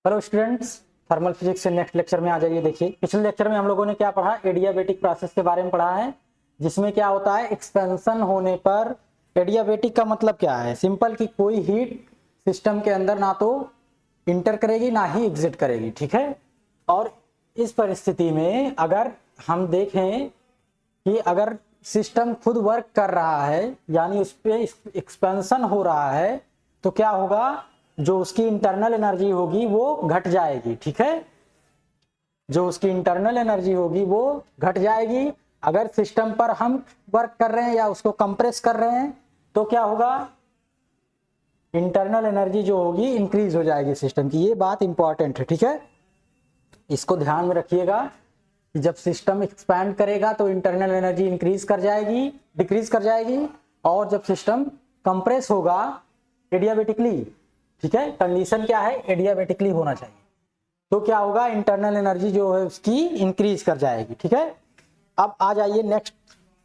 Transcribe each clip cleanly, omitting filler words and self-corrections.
Hello students, thermal physics के next lecture में आ जाइए। देखिए, पिछले लेक्चर में हम लोगों ने क्या पढ़ा, एडियाबेटिक प्रोसेस के बारे में पढ़ा है, जिसमें क्या होता है, एक्सपेंशन होने पर एडियाबेटिक का मतलब क्या है, सिंपल कि कोई हीट सिस्टम के अंदर ना तो इंटर करेगी ना ही एग्जिट करेगी। ठीक है। और इस परिस्थिति में अगर हम देखें कि अगर सिस्टम खुद वर्क कर रहा है, यानी उस पर एक्सपेंशन हो रहा है, तो क्या होगा, जो उसकी इंटरनल एनर्जी होगी वो घट जाएगी। ठीक है, जो उसकी इंटरनल एनर्जी होगी वो घट जाएगी। अगर सिस्टम पर हम वर्क कर रहे हैं या उसको कंप्रेस कर रहे हैं तो क्या होगा, इंटरनल एनर्जी जो होगी इंक्रीज हो जाएगी सिस्टम की। ये बात इंपॉर्टेंट है। ठीक है, इसको ध्यान में रखिएगा कि जब सिस्टम एक्सपैंड करेगा तो इंटरनल एनर्जी इंक्रीज कर जाएगी, डिक्रीज कर जाएगी, और जब सिस्टम कंप्रेस होगा एडियाबेटिकली, ठीक है, कंडीशन क्या है, एडियाबेटिकली होना चाहिए, तो क्या होगा, इंटरनल एनर्जी जो है उसकी इंक्रीज कर जाएगी। ठीक है। अब आ जाइए, नेक्स्ट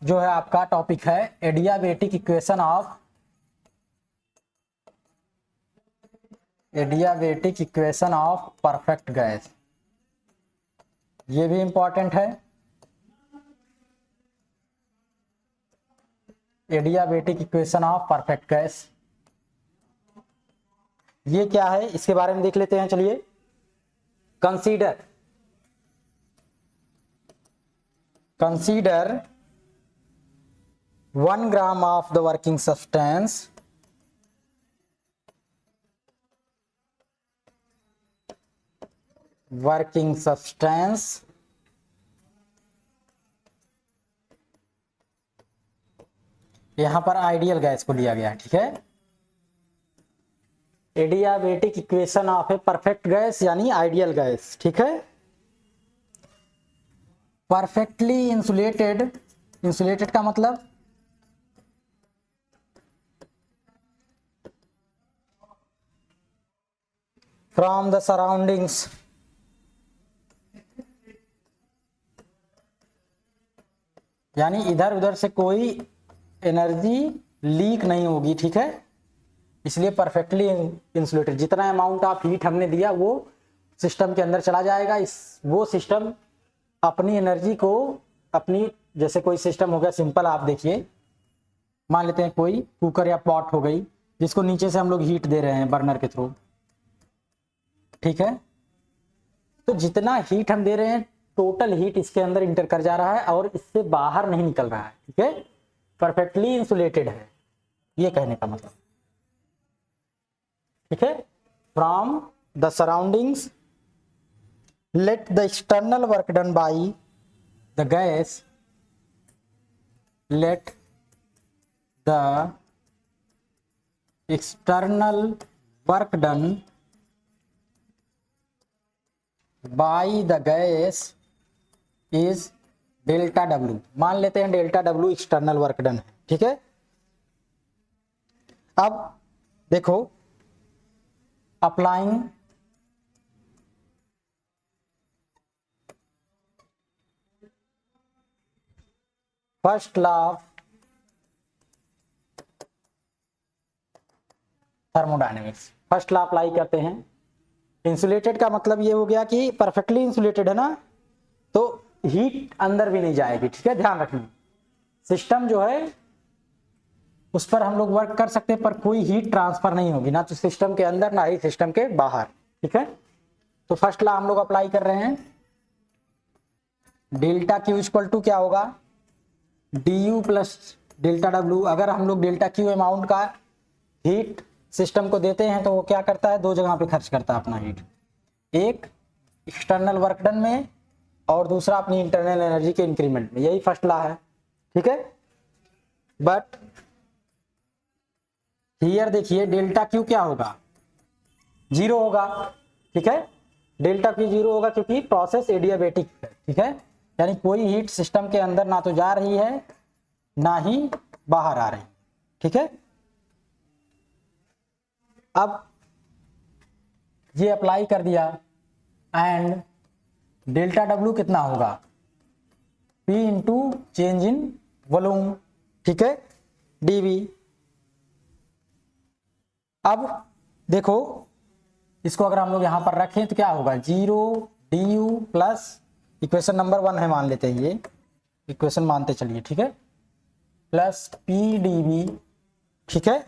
जो है आपका टॉपिक है adiabatic equation of perfect gas. ये भी इंपॉर्टेंट है, adiabatic equation of perfect gas. ये क्या है, इसके बारे में देख लेते हैं। चलिए, consider 1 gram of the working substance यहां पर आइडियल गैस को लिया गया है। ठीक है, adiabatic equation of a perfect gas यानी आइडियल गैस। ठीक है, परफेक्टली इंसुलेटेड का मतलब फ्रॉम द सराउंडिंग्स, यानी इधर उधर से कोई एनर्जी लीक नहीं होगी। ठीक है, इसलिए परफेक्टली इंसुलेटेड, जितना अमाउंट ऑफ हीट हमने दिया वो सिस्टम के अंदर चला जाएगा। वो सिस्टम अपनी एनर्जी को अपनी, जैसे कोई सिस्टम हो गया सिंपल, आप देखिए, मान लेते हैं कोई कुकर या पॉट हो गई जिसको नीचे से हम लोग हीट दे रहे हैं बर्नर के थ्रू। ठीक है, तो जितना हीट हम दे रहे हैं टोटल हीट इसके अंदर इंटर कर जा रहा है और इससे बाहर नहीं निकल रहा है। ठीक है, परफेक्टली इंसुलेटेड है, ये कहने का मतलब। ठीक है, from the surroundings let the external work done by the gas let the external work done by the gas is delta W। मान लेते हैं delta W external work done है। ठीक है, अब देखो, applying first law of thermodynamics. First law apply करते हैं। इंसुलेटेड का मतलब ये हो गया कि परफेक्टली इंसुलेटेड है ना, तो हीट अंदर भी नहीं जाएगी। ठीक है, ध्यान रखना, सिस्टम जो है उस पर हम लोग वर्क कर सकते हैं पर कोई हीट ट्रांसफर नहीं होगी, ना तो सिस्टम के अंदर ना ही सिस्टम के बाहर। ठीक है, तो फर्स्ट लॉ हम लोग अप्लाई कर रहे हैं। डेल्टा क्यू इक्वल टू क्या होगा, du प्लस डेल्टा डब्ल्यू। अगर हम लोग डेल्टा क्यू अमाउंट का हीट सिस्टम को देते हैं तो वो क्या करता है, दो जगह पे खर्च करता है अपना हीट, एक एक्सटर्नल वर्क डन में और दूसरा अपनी इंटरनल एनर्जी के इंक्रीमेंट में। यही फर्स्ट लॉ है। ठीक है, बट हियर देखिए, डेल्टा क्यू क्या होगा, जीरो होगा। ठीक है, डेल्टा क्यू जीरो होगा क्योंकि प्रोसेस एडियाबेटिक है। ठीक है, यानी कोई हीट सिस्टम के अंदर ना तो जा रही है ना ही बाहर आ रही। ठीक है, अब ये अप्लाई कर दिया एंड डेल्टा डब्ल्यू कितना होगा, P into change in volume. ठीक है, dV। अब देखो, इसको अगर हम लोग यहाँ पर रखें तो क्या होगा, 0 du प्लस इक्वेशन नंबर 1 है, मान लेते हैं ये इक्वेशन मानते चलिए, ठीक है, प्लस पी डी वी, ठीक है।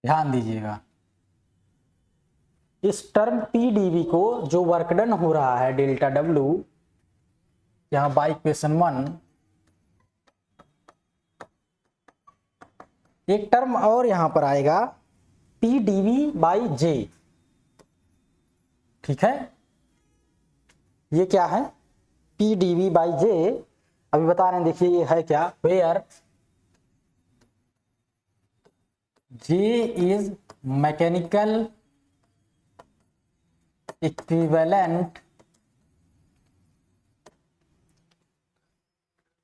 ध्यान दीजिएगा, इस टर्म पी डीवी को जो वर्क डन हो रहा है डेल्टा डब्ल्यू, यहां बाई इक्वेशन 1 एक टर्म और यहां पर आएगा पी डीवी बाई जे, ठीक है। ये क्या है, पी डीवी बाई जे, अभी बता रहे हैं, देखिए ये है क्या, where J is mechanical equivalent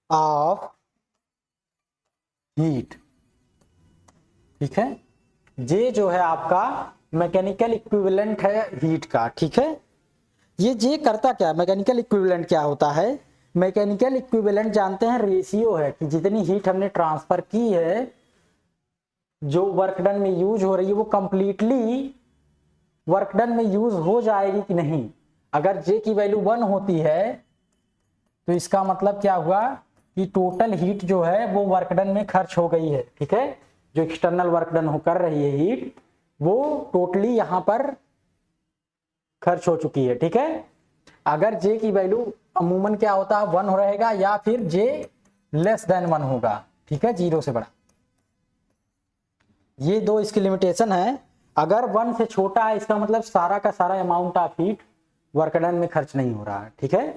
of heat, ठीक है। जे जो है आपका मैकेनिकल इक्विवेलेंट है हीट का, ठीक है। ये जे करता क्या, मैकेनिकल इक्विवेलेंट क्या होता है, मैकेनिकल इक्विवेलेंट जानते हैं रेशियो है कि जितनी हीट हमने ट्रांसफर की है जो वर्क डन में यूज हो रही है वो कंप्लीटली वर्क डन में यूज हो जाएगी कि नहीं। अगर जे की वैल्यू 1 होती है तो इसका मतलब क्या हुआ कि टोटल हीट जो है वो वर्क डन में खर्च हो गई है, ठीक है। जो एक्सटर्नल वर्क डन हो कर रही है हीट, वो टोटली यहां पर खर्च हो चुकी है, ठीक है। अगर जे की वैल्यू अमूमन क्या होता है 1 रहेगा या फिर जे लेस देन 1 होगा, ठीक है, 0 से बड़ा। ये दो इसकी लिमिटेशन है। अगर 1 से छोटा है इसका मतलब सारा का सारा amount of heat work done में खर्च नहीं हो रहा है, ठीक है।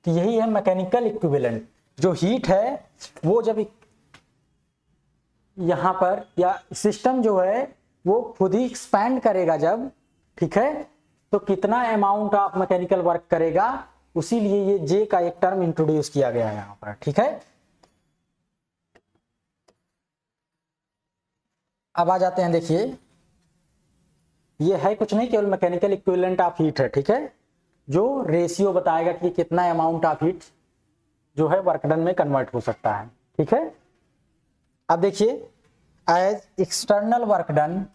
तो यही है मैकेनिकल इक्विवेलेंट। जो हीट है वो जब यहां पर या सिस्टम जो है वो खुद ही एक्सपैंड करेगा जब, ठीक है, तो कितना अमाउंट ऑफ मैकेनिकल वर्क करेगा, उसी लिए ये जे का एक टर्म इंट्रोड्यूस किया गया है यहां पर, ठीक है। अब आ जाते हैं, देखिए ये है कुछ नहीं, केवल मैकेनिकल इक्विवेलेंट ऑफ हीट है, ठीक है, जो रेशियो बताएगा कि कितना अमाउंट ऑफ हीट जो है वर्क डन में कन्वर्ट हो सकता है, ठीक है। अब देखिए, as external work done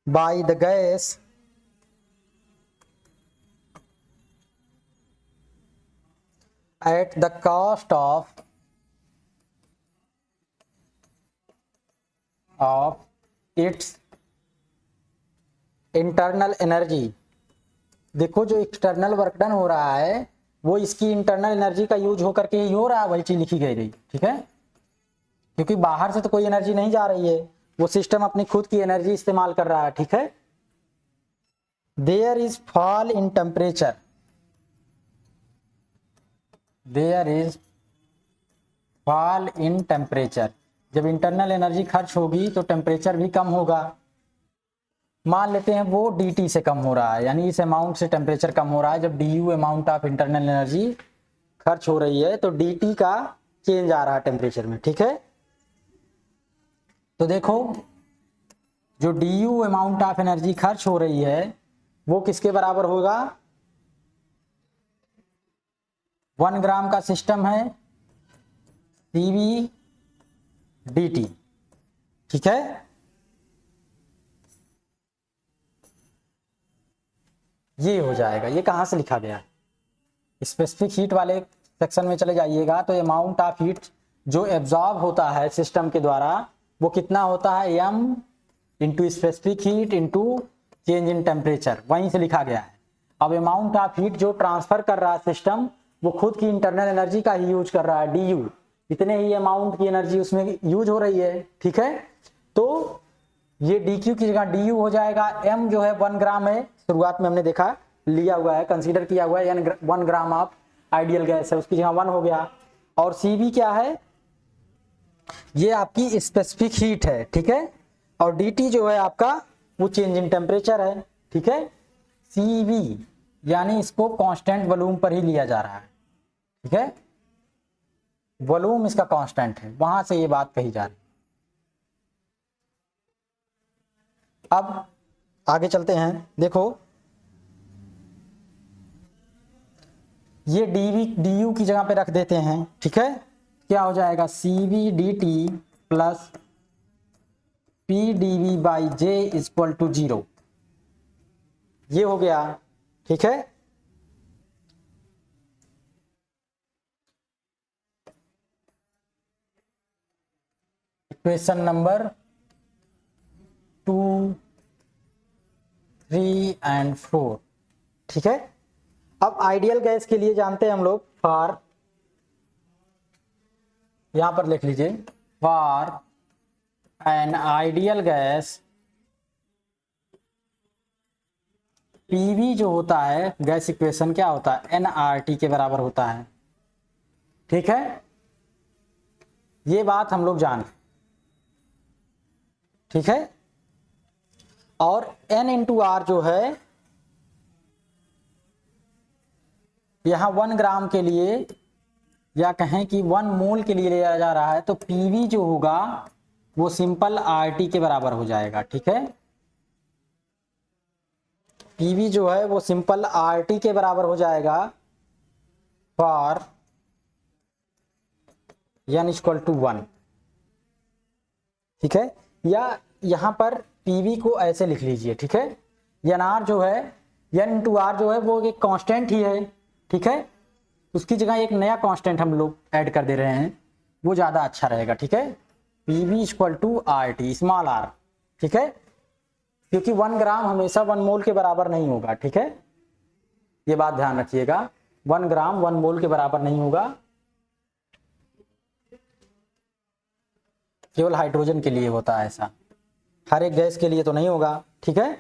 by the gas at the cost of its internal energy. देखो जो एक्सटर्नल वर्क डन हो रहा है वो इसकी इंटरनल एनर्जी का यूज होकर के ही हो रहा है, वही चीज लिखी गई रही, ठीक है, क्योंकि बाहर से तो कोई एनर्जी नहीं जा रही है, वो सिस्टम अपनी खुद की एनर्जी इस्तेमाल कर रहा है, ठीक है। There is fall in temperature, there is fall in temperature, जब इंटरनल एनर्जी खर्च होगी तो टेम्परेचर भी कम होगा। मान लेते हैं वो dt से कम हो रहा है, यानी इस अमाउंट से टेम्परेचर कम हो रहा है, जब du amount of internal energy खर्च हो रही है तो dt का चेंज आ रहा है टेम्परेचर में, ठीक है। तो देखो जो du अमाउंट ऑफ एनर्जी खर्च हो रही है वो किसके बराबर होगा, 1 ग्राम का सिस्टम है cv dt, ठीक है। ये हो जाएगा, ये कहां से लिखा गया है, स्पेसिफिक हीट वाले सेक्शन में चले जाइएगा तो अमाउंट ऑफ हीट जो एब्जॉर्ब होता है सिस्टम के द्वारा वो कितना होता है, m into specific heat into change in temperature, वहीं से लिखा गया है। अब अमाउंट ऑफ हीट जो ट्रांसफर कर रहा है सिस्टम वो खुद की इंटरनल एनर्जी का ही यूज कर रहा है, du, इतने ही अमाउंट की एनर्जी उसमें यूज हो रही है, ठीक है। तो ये dq की जगह du हो जाएगा, m जो है 1 ग्राम है, शुरुआत में हमने देखा लिया हुआ है, कंसीडर किया हुआ है, यानी 1 ग्राम ऑफ आइडियल गैस है, उसकी जगह 1 हो गया। और CV क्या है, ये आपकी स्पेसिफिक हीट है, ठीक है। और DT जो है आपका वो चेंज इन टेम्परेचर है, ठीक है। CV यानी इसको कांस्टेंट वॉल्यूम पर ही लिया जा रहा है, ठीक है, वॉल्यूम इसका कांस्टेंट है, वहां से ये बात कही जा रही है। अब आगे चलते हैं, देखो ये DU की जगह पे रख देते हैं, ठीक है। क्या हो जाएगा, CV DT plus PdV by J equal to 0, ये हो गया, ठीक है। इक्वेशन नंबर 2, 3 एंड 4, ठीक है। अब आइडियल गैस के लिए जानते हैं हम लोग, फॉर, यहां पर लिख लीजिए, for an ideal gas PV जो होता है, गैस इक्वेशन क्या होता है, nRT के बराबर होता है, ठीक है। ये बात हम लोग जान, ठीक है। और N इंटू R जो है, यहां 1 ग्राम के लिए या कहें कि 1 मोल के लिए लिया जा रहा है, तो PV जो होगा वो सिंपल RT के बराबर हो जाएगा, ठीक है। PV जो है वो सिंपल RT के बराबर हो जाएगा फॉर n इक्वल टू 1, ठीक है। या यहां पर PV को ऐसे लिख लीजिए, ठीक है। NR जो है, N इंटू R जो है वो एक कांस्टेंट ही है, ठीक है। उसकी जगह एक नया कांस्टेंट हम लोग ऐड कर दे रहे हैं, वो ज़्यादा अच्छा रहेगा, ठीक है। PV equal to RT small r, ठीक है, क्योंकि 1 ग्राम हमेशा 1 मोल के बराबर नहीं होगा, ठीक है। ये बात ध्यान रखिएगा, 1 ग्राम 1 मोल के बराबर नहीं होगा, केवल हाइड्रोजन के लिए होता है ऐसा, हर एक गैस के लिए तो नहीं होगा, ठीक है।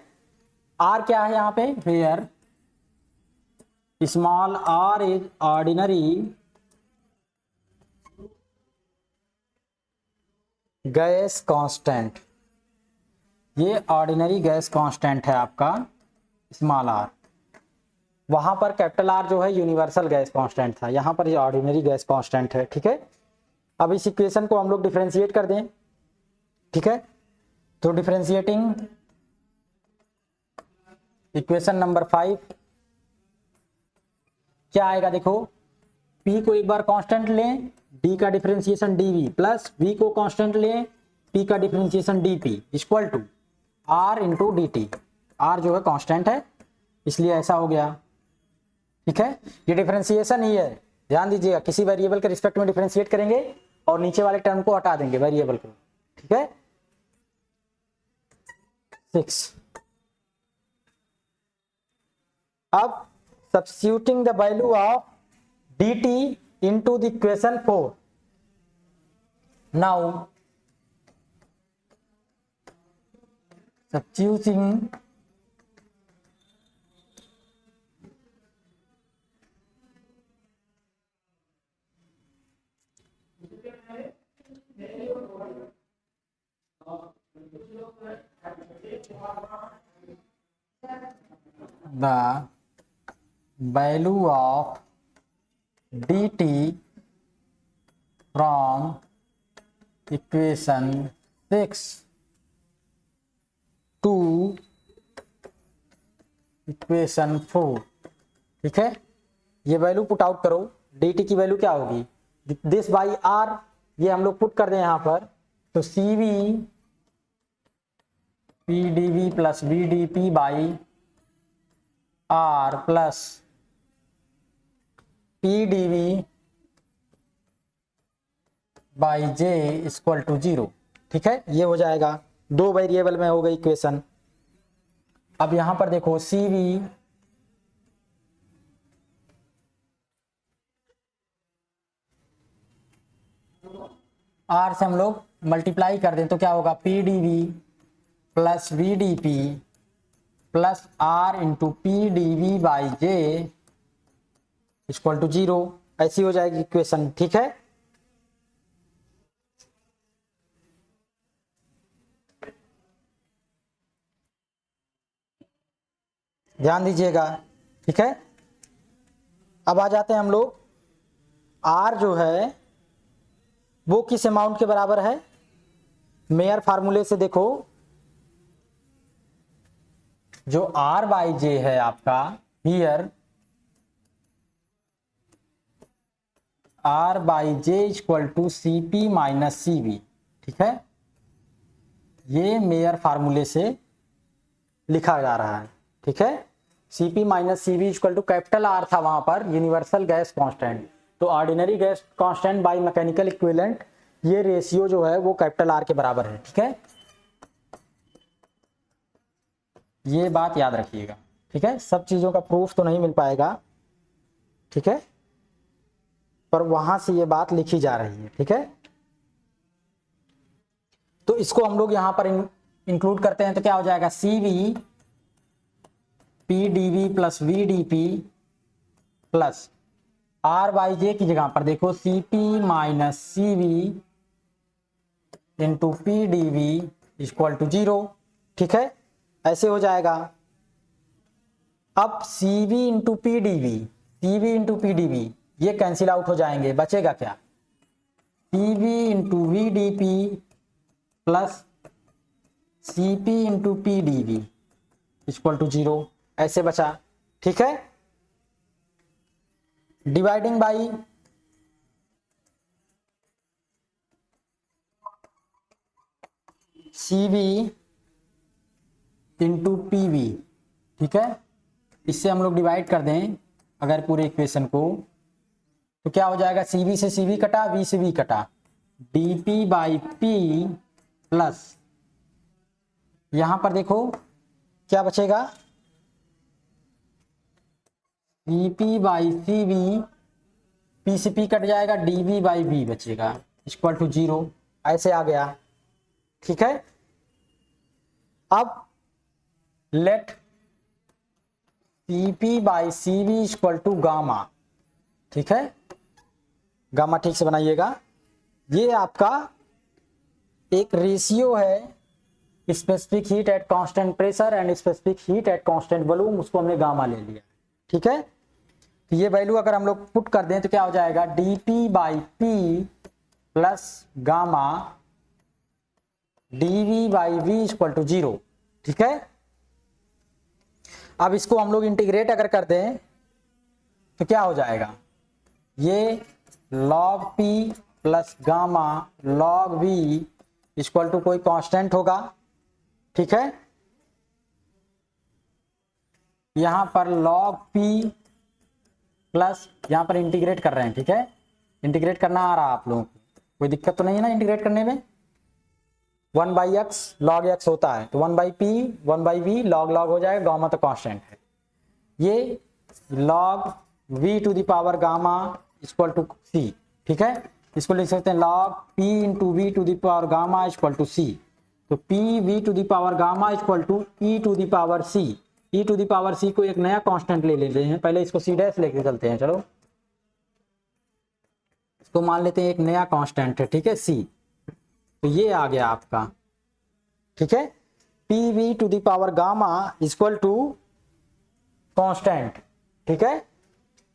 R क्या है यहाँ पे, where small r is ordinary gas constant, ये ऑर्डिनरी गैस कांस्टेंट है आपका स्मॉल r। वहां पर कैपिटल R जो है यूनिवर्सल गैस कांस्टेंट था, यहां पर ये ऑर्डिनरी गैस कांस्टेंट है, ठीक है। अब इस इक्वेशन को हम लोग डिफरेंशिएट कर दें, ठीक है। तो डिफरेंशिएटिंग इक्वेशन नंबर 5 क्या आएगा, देखो P को एक बार कांस्टेंट लें, D का डिफरेंशिएशन dV प्लस V को कांस्टेंट लें, P का differentiation dP equal to R into dt। R जो है कांस्टेंट है इसलिए ऐसा हो गया, ठीक है। ये डिफरेंशिएशन ही है, ध्यान दीजिएगा, किसी वेरिएबल के रिस्पेक्ट में डिफरेंशिएट करेंगे और नीचे वाले टर्म को हटा देंगे वेरिएबल को, ठीक है। 6, अब substituting the value of dt into the equation 4, now substituting the value of dt from equation 6 to equation 4, ठीक है। ये वैल्यू पुट आउट करो, dt की वैल्यू क्या होगी, दिस बाई r, ये हम लोग पुट कर दें यहाँ पर, तो CV PdV plus VdP by R plus PdV by J equal to 0, ठीक है। ये हो जाएगा, 2 वेरिएबल में हो गई इक्वेशन। अब यहां पर देखो CV R से हम लोग मल्टीप्लाई कर दें तो क्या होगा, PdV plus VdP plus R into P D V by J equal to 0, ऐसी हो जाएगी इक्वेशन। ठीक है, ध्यान दीजिएगा। ठीक है, अब आ जाते हैं हम लोग, आर जो है वो किस अमाउंट के बराबर है। मेयर फार्मूले से देखो, जो आर बाई जे है आपका here, R by J equal to C P minus C B. ठीक है, ये मेयर फार्मूले से लिखा जा रहा है। ठीक है, C P minus C B equal to capital R था वहां पर, यूनिवर्सल गैस कांस्टेंट, तो ordinary gas constant by mechanical equivalent, ये रेशियो जो है वो कैपिटल आर के बराबर है। ठीक है, ये बात याद रखिएगा। ठीक है, सब चीजों का प्रूफ तो नहीं मिल पाएगा, ठीक है, पर वहां से ये बात लिखी जा रही है। ठीक है, तो इसको हम लोग यहां पर इंक्लूड करते हैं तो क्या हो जाएगा, C V P D V plus V D P plus R by J की जगह पर देखो C P minus C V into P D V equal to 0। ठीक है, ऐसे हो जाएगा। अब C V into P D V, C V into P D V ये कैंसिल आउट हो जाएंगे, बचेगा क्या, C V into V D P plus C P into P D V equal to 0, ऐसे बचा। ठीक है, dividing by C V into P V. ठीक है, इससे हम लोग डिवाइड कर दें अगर पूरे इक्वेशन को, तो क्या हो जाएगा, सी वी से सी वी कटा, वी से वी कटा, D P by P plus यहां पर देखो क्या बचेगा, C P by C V, P से पी कट जाएगा, डी वी बाई वी बचेगा इक्वल टू 0, ऐसे आ गया। ठीक है, अब let C P by C V equal to gamma. ठीक है, गामा ठीक से बनाइएगा, ये आपका एक रेशियो है specific heat at constant pressure and specific heat at constant volume, उसको हमने गामा ले लिया। ठीक है, तो ये वैल्यू अगर हम लोग पुट कर दें तो क्या हो जाएगा, D P by P plus gamma D V by V equal to 0। ठीक है, अब इसको हम लोग इंटीग्रेट अगर कर दें तो क्या हो जाएगा, ये log p plus gamma log v equal to कोई कांस्टेंट होगा। ठीक है, यहां पर log p प्लस यहां पर इंटीग्रेट कर रहे हैं। ठीक है, इंटीग्रेट करना आ रहा है आप लोगों को, कोई दिक्कत तो नहीं है ना इंटीग्रेट करने में। 1 बाई एक्स लॉग एक्स होता है, तो 1 by P 1 by V log log हो जाएगा, गामा तो कांस्टेंट है, ये log v to the power gamma equal to C. ठीक है, इसको लिख सकते हैं log p into V to the power gamma equal to C, तो p v to the power gamma equal to e to the power c, e to the power c को एक नया कांस्टेंट ले लेते हैं, पहले इसको c डैश लेके चलते हैं, चलो इसको मान लेते हैं एक नया कांस्टेंट है। ठीक है, c, तो ये आ गया आपका। ठीक है, P V to the power gamma equal to constant. ठीक है,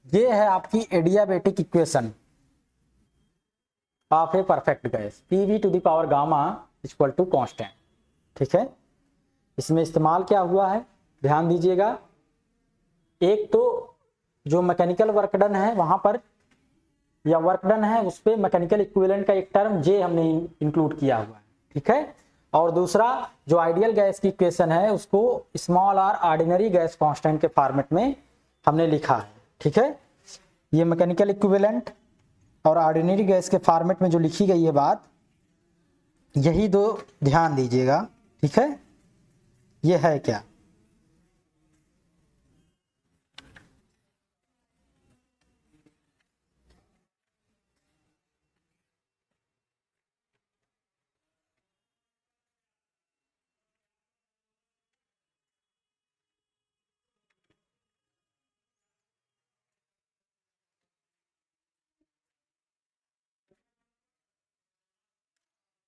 ये है आपकी adiabatic equation of a perfect gas, P V to the power gamma equal to constant. ठीक है, इसमें इस्तेमाल क्या हुआ है ध्यान दीजिएगा, एक तो जो मैकेनिकल वर्क डन है वहां पर, या वर्क डन है उस पर मैकेनिकल इक्विवेलेंट का एक टर्म जे हमने इंक्लूड किया हुआ है। ठीक है, और दूसरा जो आइडियल गैस की इक्वेशन है उसको small R ordinary gas constant के फॉर्मेट में हमने लिखा है। ठीक है, ये मैकेनिकल इक्विवेलेंट और ऑर्डिनरी गैस के फॉर्मेट में जो लिखी गई है बात, यही दो ध्यान दीजिएगा। ठीक है, ये है क्या,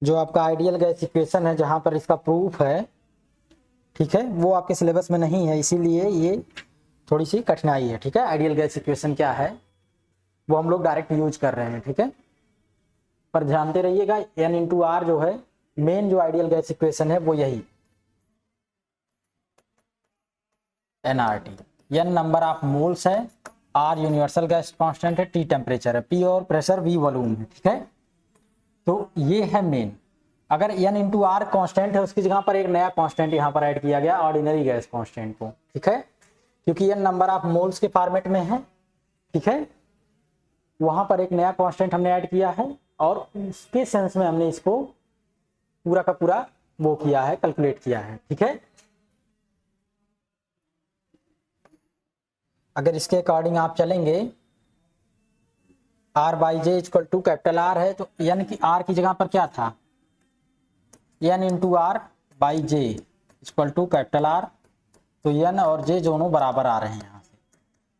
जो आपका आइडियल गैस इक्वेशन है जहां पर इसका प्रूफ है, ठीक है, वो आपके सिलेबस में नहीं है, इसीलिए ये थोड़ी सी कठिनाई है, ठीक है। आइडियल गैस इक्वेशन क्या है वो हम लोग डायरेक्ट यूज कर रहे हैं, ठीक है। पर जानते रहिएगा n इंटू आर जो है मेन जो आइडियल गैस इक्वेशन है वो यही nRT। n number of moles है, r यूनिवर्सल गैस कांस्टेंट है, t टेम्परेचर है, p और प्रेशर v वॉल्यूम है, ठीक है। तो ये है मेन। अगर n इंटू आर कॉन्स्टेंट है उसकी जगह पर एक नया कांस्टेंट यहाँ पर ऐड किया गया ऑर्डिनरी गैस कांस्टेंट को, ठीक है, क्योंकि n नंबर ऑफ मोल्स के फॉर्मेट में है, ठीक है। वहां पर एक नया कांस्टेंट हमने ऐड किया है और उसके सेंस में हमने इसको पूरा का पूरा वो किया है, कैलकुलेट किया है, ठीक है। अगर इसके अकॉर्डिंग आप चलेंगे r by J equal to capital R है तो n की r की जगह पर क्या था n into R by J equal to capital R, तो n और j दोनों बराबर आ रहे हैं यहाँ से।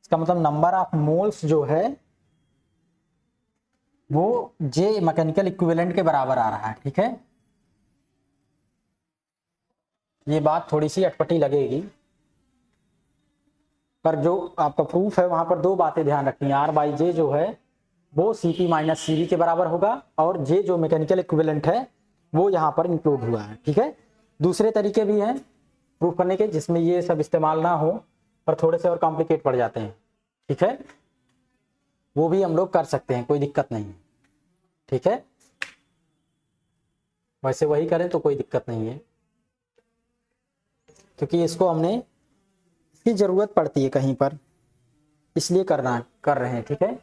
इसका मतलब नंबर ऑफ मोल्स जो है वो j मैकेनिकल इक्विवेलेंट के बराबर आ रहा है, ठीक है। ये बात थोड़ी सी अटपटी लगेगी पर जो आपका प्रूफ है वहां पर दो बातें ध्यान रखनी है। r बाई जे जो है वो Cp माइनस Cv के बराबर होगा और j जो मैकेनिकल इक्विवेलेंट है वो यहाँ पर इंक्लूड हुआ है, ठीक है। दूसरे तरीके भी हैं प्रूफ करने के जिसमें ये सब इस्तेमाल ना हो पर थोड़े से और कॉम्प्लिकेट पड़ जाते हैं, ठीक है, वो भी हम लोग कर सकते हैं, कोई दिक्कत नहीं है, ठीक है। वैसे वही करें तो कोई दिक्कत नहीं है क्योंकि इसको हमने इसकी ज़रूरत पड़ती है कहीं पर, इसलिए कर रहे हैं, ठीक है।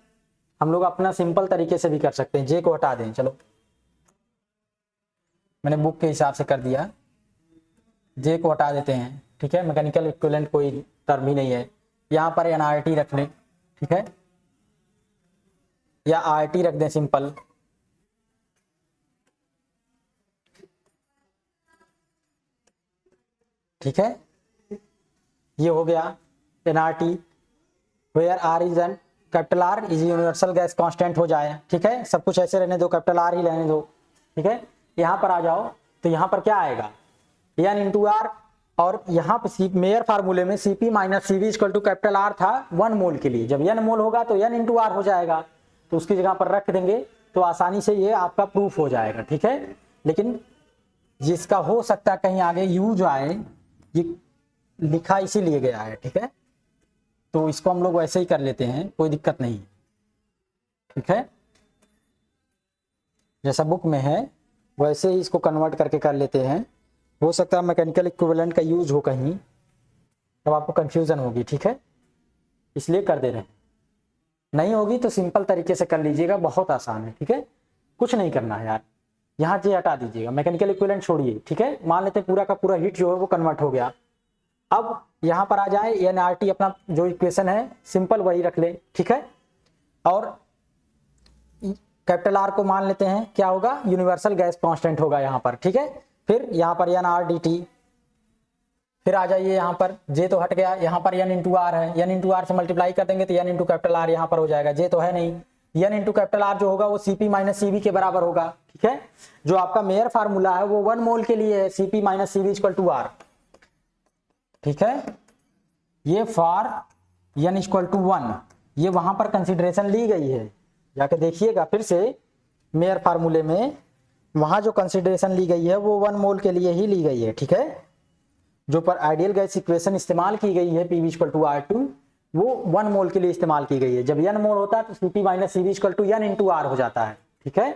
हम लोग अपना सिंपल तरीके से भी कर सकते हैं, जे को हटा दें, चलो मैंने बुक के हिसाब से कर दिया, जे को हटा देते हैं, ठीक है। मैकेनिकल इक्विवेलेंट कोई टर्म ही नहीं है, यहाँ पर nRT रख लें, ठीक है, या RT रख दें सिंपल, ठीक है। ये हो गया nRT where r is N capital R is universal gas constant हो जाए, ठीक है। सब कुछ ऐसे रहने दो, कैपिटल R ही रहने दो, ठीक है। यहाँ पर आ जाओ तो यहाँ पर क्या आएगा n इंटू आर और यहाँ पर मेयर फार्मूले में Cp minus Cv equal to capital R था 1 मोल के लिए, जब n मोल होगा तो n इंटू आर हो जाएगा, तो उसकी जगह पर रख देंगे तो आसानी से ये आपका प्रूफ हो जाएगा, ठीक है। लेकिन जिसका हो सकता है कहीं आगे यूज आए, ये लिखा इसीलिए गया है, ठीक है, तो इसको हम लोग वैसे ही कर लेते हैं, कोई दिक्कत नहीं, ठीक है। जैसा बुक में है वैसे ही इसको कन्वर्ट करके कर लेते हैं। हो सकता है मैकेनिकल इक्विवेलेंट का यूज हो कहीं, तब आपको कंफ्यूजन होगी, ठीक है, इसलिए कर दे रहे हैं। नहीं होगी तो सिंपल तरीके से कर लीजिएगा, बहुत आसान है, ठीक है, कुछ नहीं करना है यार। यहाँ जे हटा दीजिएगा, मैकेनिकल इक्विवेलेंट छोड़िए, ठीक है। मान लेते हैं पूरा का पूरा हीट जो है वो कन्वर्ट हो गया। अब यहाँ पर आ जाए nRT अपना जो इक्वेशन है सिंपल वही रख ले, ठीक है, और कैपिटल R को मान लेते हैं क्या होगा यूनिवर्सल गैस कांस्टेंट होगा यहाँ पर, ठीक है। फिर यहाँ पर nRDT, फिर आ जाइए यहाँ पर J तो हट गया, यहाँ पर n इंटू आर है, n इंटू आर से मल्टीप्लाई कर देंगे तो n इंटू कैपिटल R यहाँ पर हो जाएगा, J तो है नहीं, n इंटू कैपिटल R जो होगा वो Cp माइनस Cv के बराबर होगा, ठीक है। जो आपका मेयर फार्मूला है वो 1 मोल के लिए है, Cp minus Cv equal to R, ठीक है। ये फॉर n इक्वल टू 1 ये वहां पर कंसिडरेशन ली गई है, जाके देखिएगा फिर से मेयर फार्मूले में, वहां जो कंसिडरेशन ली गई है वो 1 मोल के लिए ही ली गई है, ठीक है। जो पर आइडियल गैस इक्वेशन इस्तेमाल की गई है Pv इक्वल टू R2 वो 1 मोल के लिए इस्तेमाल की गई है। जब n मोल होता है तो Cp minus Cv equal to n into R हो जाता है, ठीक है।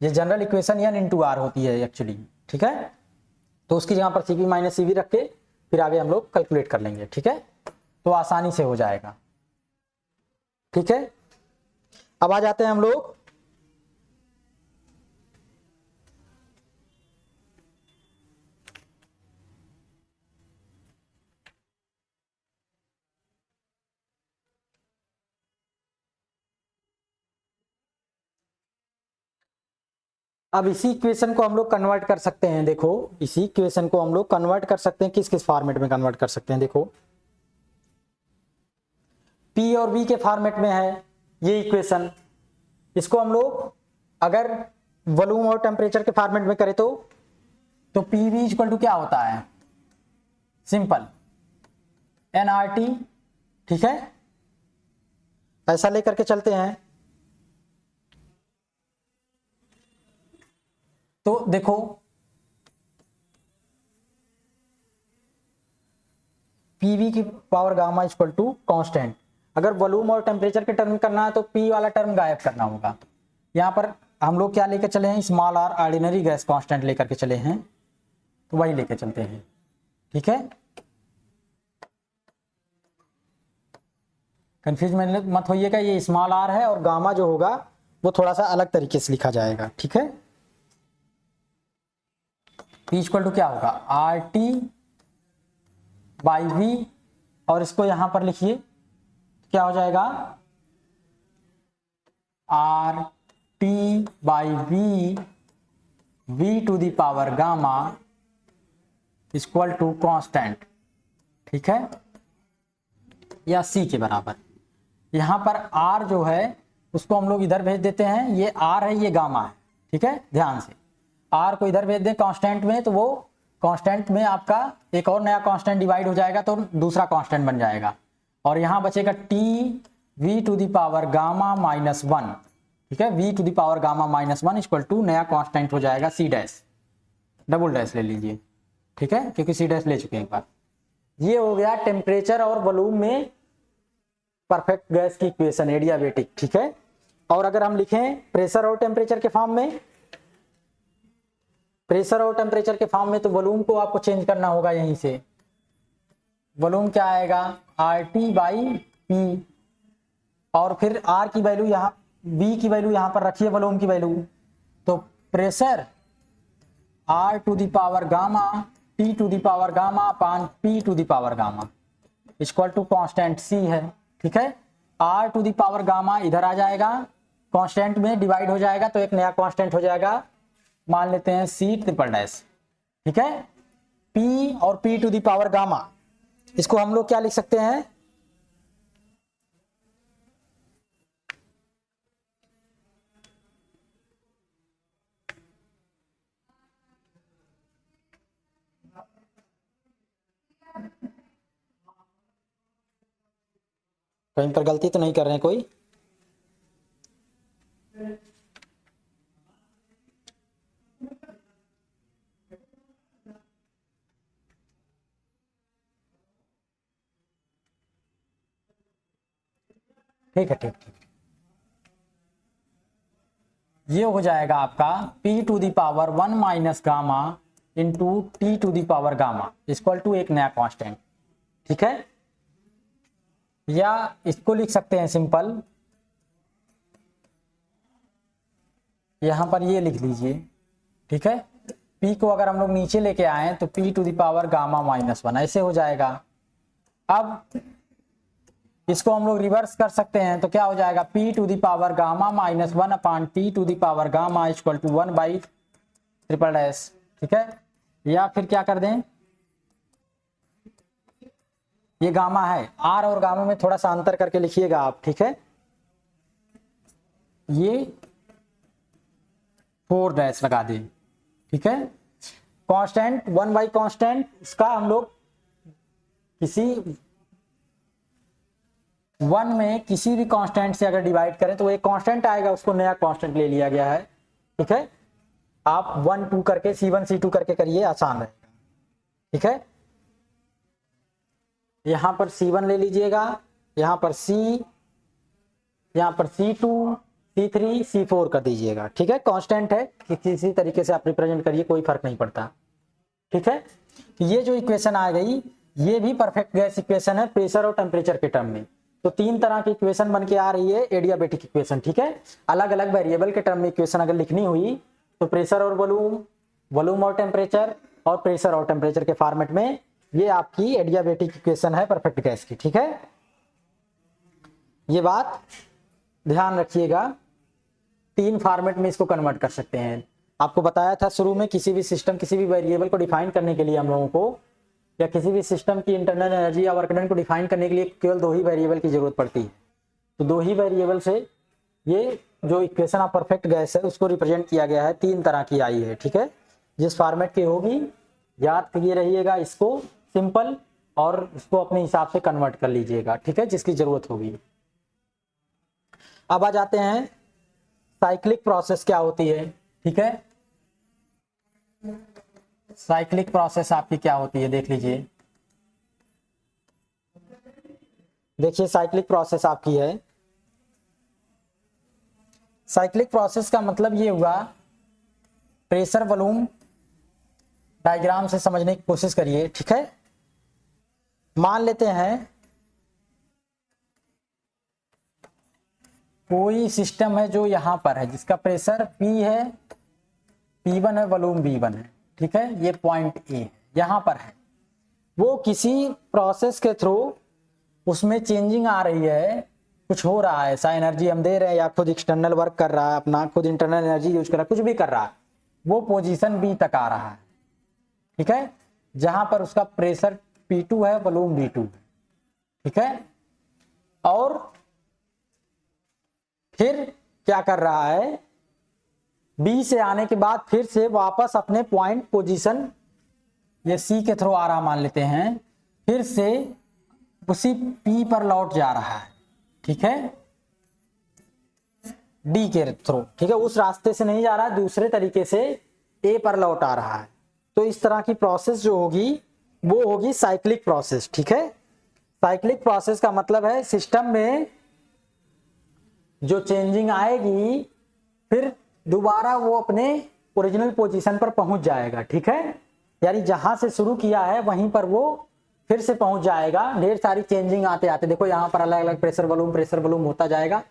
ये general equation n into R होती है एक्चुअली, ठीक है। तो उसकी जगह पर Cp माइनस Cv रख के फिर आगे हम लोग कैलकुलेट कर लेंगे, ठीक है, तो आसानी से हो जाएगा, ठीक है। अब आ जाते हैं हम लोग अब इसी इक्वेशन को हम लोग कन्वर्ट कर सकते हैं। देखो इसी इक्वेशन को हम लोग कन्वर्ट कर सकते हैं, किस किस फॉर्मेट में कन्वर्ट कर सकते हैं। देखो P और V के फॉर्मेट में है ये इक्वेशन, इसको हम लोग अगर वॉल्यूम और टेम्परेचर के फॉर्मेट में करें तो पीवी इक्वल टू क्या होता है, सिंपल एनआरटी, ठीक है, ऐसा लेकर के चलते हैं। तो देखो पीवी की power gamma equal to constant, अगर वॉल्यूम और टेम्परेचर के टर्म करना है तो पी वाला टर्म गायब करना होगा। यहाँ पर हम लोग क्या लेकर चले हैं, small R ordinary gas constant लेकर के चले हैं, तो वही लेकर चलते हैं, ठीक है। कंफ्यूज मत होइएगा, ये स्मॉल आर है और गामा जो होगा वो थोड़ा सा अलग तरीके से लिखा जाएगा, ठीक है। पी इक्वल टू क्या होगा, आर टी बाई वी, और इसको यहां पर लिखिए क्या हो जाएगा, R T by V, V to the power gamma equal to constant, ठीक है, या सी के बराबर। यहां पर आर जो है उसको हम लोग इधर भेज देते हैं, ये आर है ये गामा है, ठीक है, ध्यान से आर को इधर भेज दें कांस्टेंट में, तो वो कांस्टेंट में आपका एक और नया कांस्टेंट डिवाइड हो जाएगा तो दूसरा कांस्टेंट बन जाएगा, और यहां बचेगा T V to the power gamma minus one, ठीक है, V to the power gamma minus one equal to नया कांस्टेंट हो जाएगा सी डैश, डबल डैश ले लीजिए, ठीक है, क्योंकि सी डैश ले चुके हैं एक बार। ये हो गया टेम्परेचर और वॉल्यूम में परफेक्ट गैस की इक्वेशन एडियाबेटिक, ठीक है। और अगर हम लिखें प्रेशर और टेम्परेचर के फॉर्म में, प्रेशर और टेम्परेचर के फॉर्म में, तो वॉल्यूम को आपको चेंज करना होगा यहीं से। वॉल्यूम क्या आएगा, आर टी बाई पी, और फिर आर की वैल्यू यहाँ, बी की वैल्यू यहाँ पर रखिए वॉल्यूम की वैल्यू, तो pressure R to the power gamma T to the power gamma upon P to the power gamma equal to constant C है, ठीक है। R to the power gamma इधर आ जाएगा, कांस्टेंट में डिवाइड हो जाएगा तो एक नया कांस्टेंट हो जाएगा, मान लेते हैं सी ट्रिपल डैश, ठीक है। पी और P to the power gamma, इसको हम लोग क्या लिख सकते हैं, कहीं पर गलती तो नहीं कर रहे हैं कोई, ठीक है, ठीक ठीक, ये हो जाएगा आपका p to the power 1 minus gamma into T to the power gamma equal to एक नया कांस्टेंट, ठीक है। या इसको लिख सकते हैं सिंपल, यहां पर ये लिख लीजिए, ठीक है। p को अगर हम लोग नीचे लेके आए तो p to the power gamma minus one ऐसे हो जाएगा। अब इसको हम लोग रिवर्स कर सकते हैं तो क्या हो जाएगा, p to the power gamma minus one upon T to the power gamma equal to 1 by triple dash, ठीक है। या फिर क्या कर दें, ये गामा है, आर और गामा में थोड़ा सा अंतर करके लिखिएगा आप, ठीक है। ये 4 डैश लगा दें, ठीक है। कांस्टेंट 1 बाई कांस्टेंट, इसका हम लोग किसी 1 में किसी भी कांस्टेंट से अगर डिवाइड करें तो एक कांस्टेंट आएगा, उसको नया कांस्टेंट ले लिया गया है, ठीक है। आप 1 2 करके C1 C2 करके करिए, आसान रहेगा, ठीक है। यहां पर C1 ले लीजिएगा, यहां पर C, यहां पर C2 C3 C4 कर दीजिएगा, ठीक है। कांस्टेंट है, किसी तरीके से आप रिप्रेजेंट करिए, कोई फर्क नहीं पड़ता, ठीक है। ये जो इक्वेशन आ गई ये भी परफेक्ट गैस इक्वेशन है प्रेशर और टेम्परेचर के टर्म में। तो 3 तरह की इक्वेशन बन के आ रही है एडियाबेटिक इक्वेशन, ठीक है। अलग अलग वेरिएबल के टर्म में इक्वेशन अगर लिखनी हुई तो प्रेशर और वॉल्यूम, वॉल्यूम और टेम्परेचर, और प्रेशर और टेम्परेचर के फॉर्मेट में ये आपकी एडियाबेटिक इक्वेशन है परफेक्ट गैस की, ठीक है। ये बात ध्यान रखिएगा, 3 फॉर्मेट में इसको कन्वर्ट कर सकते हैं। आपको बताया था शुरू में, किसी भी सिस्टम, किसी भी वेरिएबल को डिफाइन करने के लिए हम लोगों को, या किसी भी सिस्टम की इंटरनल एनर्जी या वर्क डन को डिफाइन करने के लिए केवल 2 ही वेरिएबल की जरूरत पड़ती है। तो 2 ही वेरिएबल से ये जो इक्वेशन ऑफ परफेक्ट गैस है उसको रिप्रेजेंट किया गया है 3 तरह की आई है, ठीक है। जिस फॉर्मेट की होगी याद किए रहिएगा इसको सिंपल, और इसको अपने हिसाब से कन्वर्ट कर लीजिएगा, ठीक है, जिसकी जरूरत होगी। अब आ जाते हैं साइक्लिक प्रोसेस क्या होती है, ठीक है। साइक्लिक प्रोसेस आपकी क्या होती है देख लीजिए। देखिए साइक्लिक प्रोसेस आपकी है, साइक्लिक प्रोसेस का मतलब ये हुआ, प्रेशर वॉल्यूम डायग्राम से समझने की कोशिश करिए, ठीक है। मान लेते हैं कोई सिस्टम है जो यहां पर है, जिसका प्रेशर P है, P1 है, वॉल्यूम V1 है, ठीक है। ये पॉइंट A है, यहां पर है। वो किसी प्रोसेस के थ्रू उसमें चेंजिंग आ रही है, कुछ हो रहा है, ऐसा एनर्जी हम दे रहे हैं या खुद एक्सटर्नल वर्क कर रहा है, अपना खुद इंटरनल एनर्जी यूज कर रहा है, कुछ भी कर रहा है, वो पोजीशन B तक आ रहा है, ठीक है, जहां पर उसका प्रेशर P2 है, वॉल्यूम V2 है, ठीक है। और फिर क्या कर रहा है, B से आने के बाद फिर से वापस अपने पॉइंट पोजीशन ये C के थ्रू आ रहा मान लेते हैं, फिर से उसी P पर लौट जा रहा है, ठीक है, D के थ्रू, ठीक है। उस रास्ते से नहीं जा रहा है, दूसरे तरीके से A पर लौट आ रहा है। तो इस तरह की प्रोसेस जो होगी वो होगी साइक्लिक प्रोसेस, ठीक है। साइक्लिक प्रोसेस का मतलब है सिस्टम में जो चेंजिंग आएगी फिर दोबारा वो अपने ओरिजिनल पोजीशन पर पहुंच जाएगा, ठीक है। यानी जहां से शुरू किया है वहीं पर वो फिर से पहुंच जाएगा। ढेर सारी चेंजिंग आते आते देखो यहाँ पर अलग अलग प्रेशर वॉल्यूम होता जाएगा,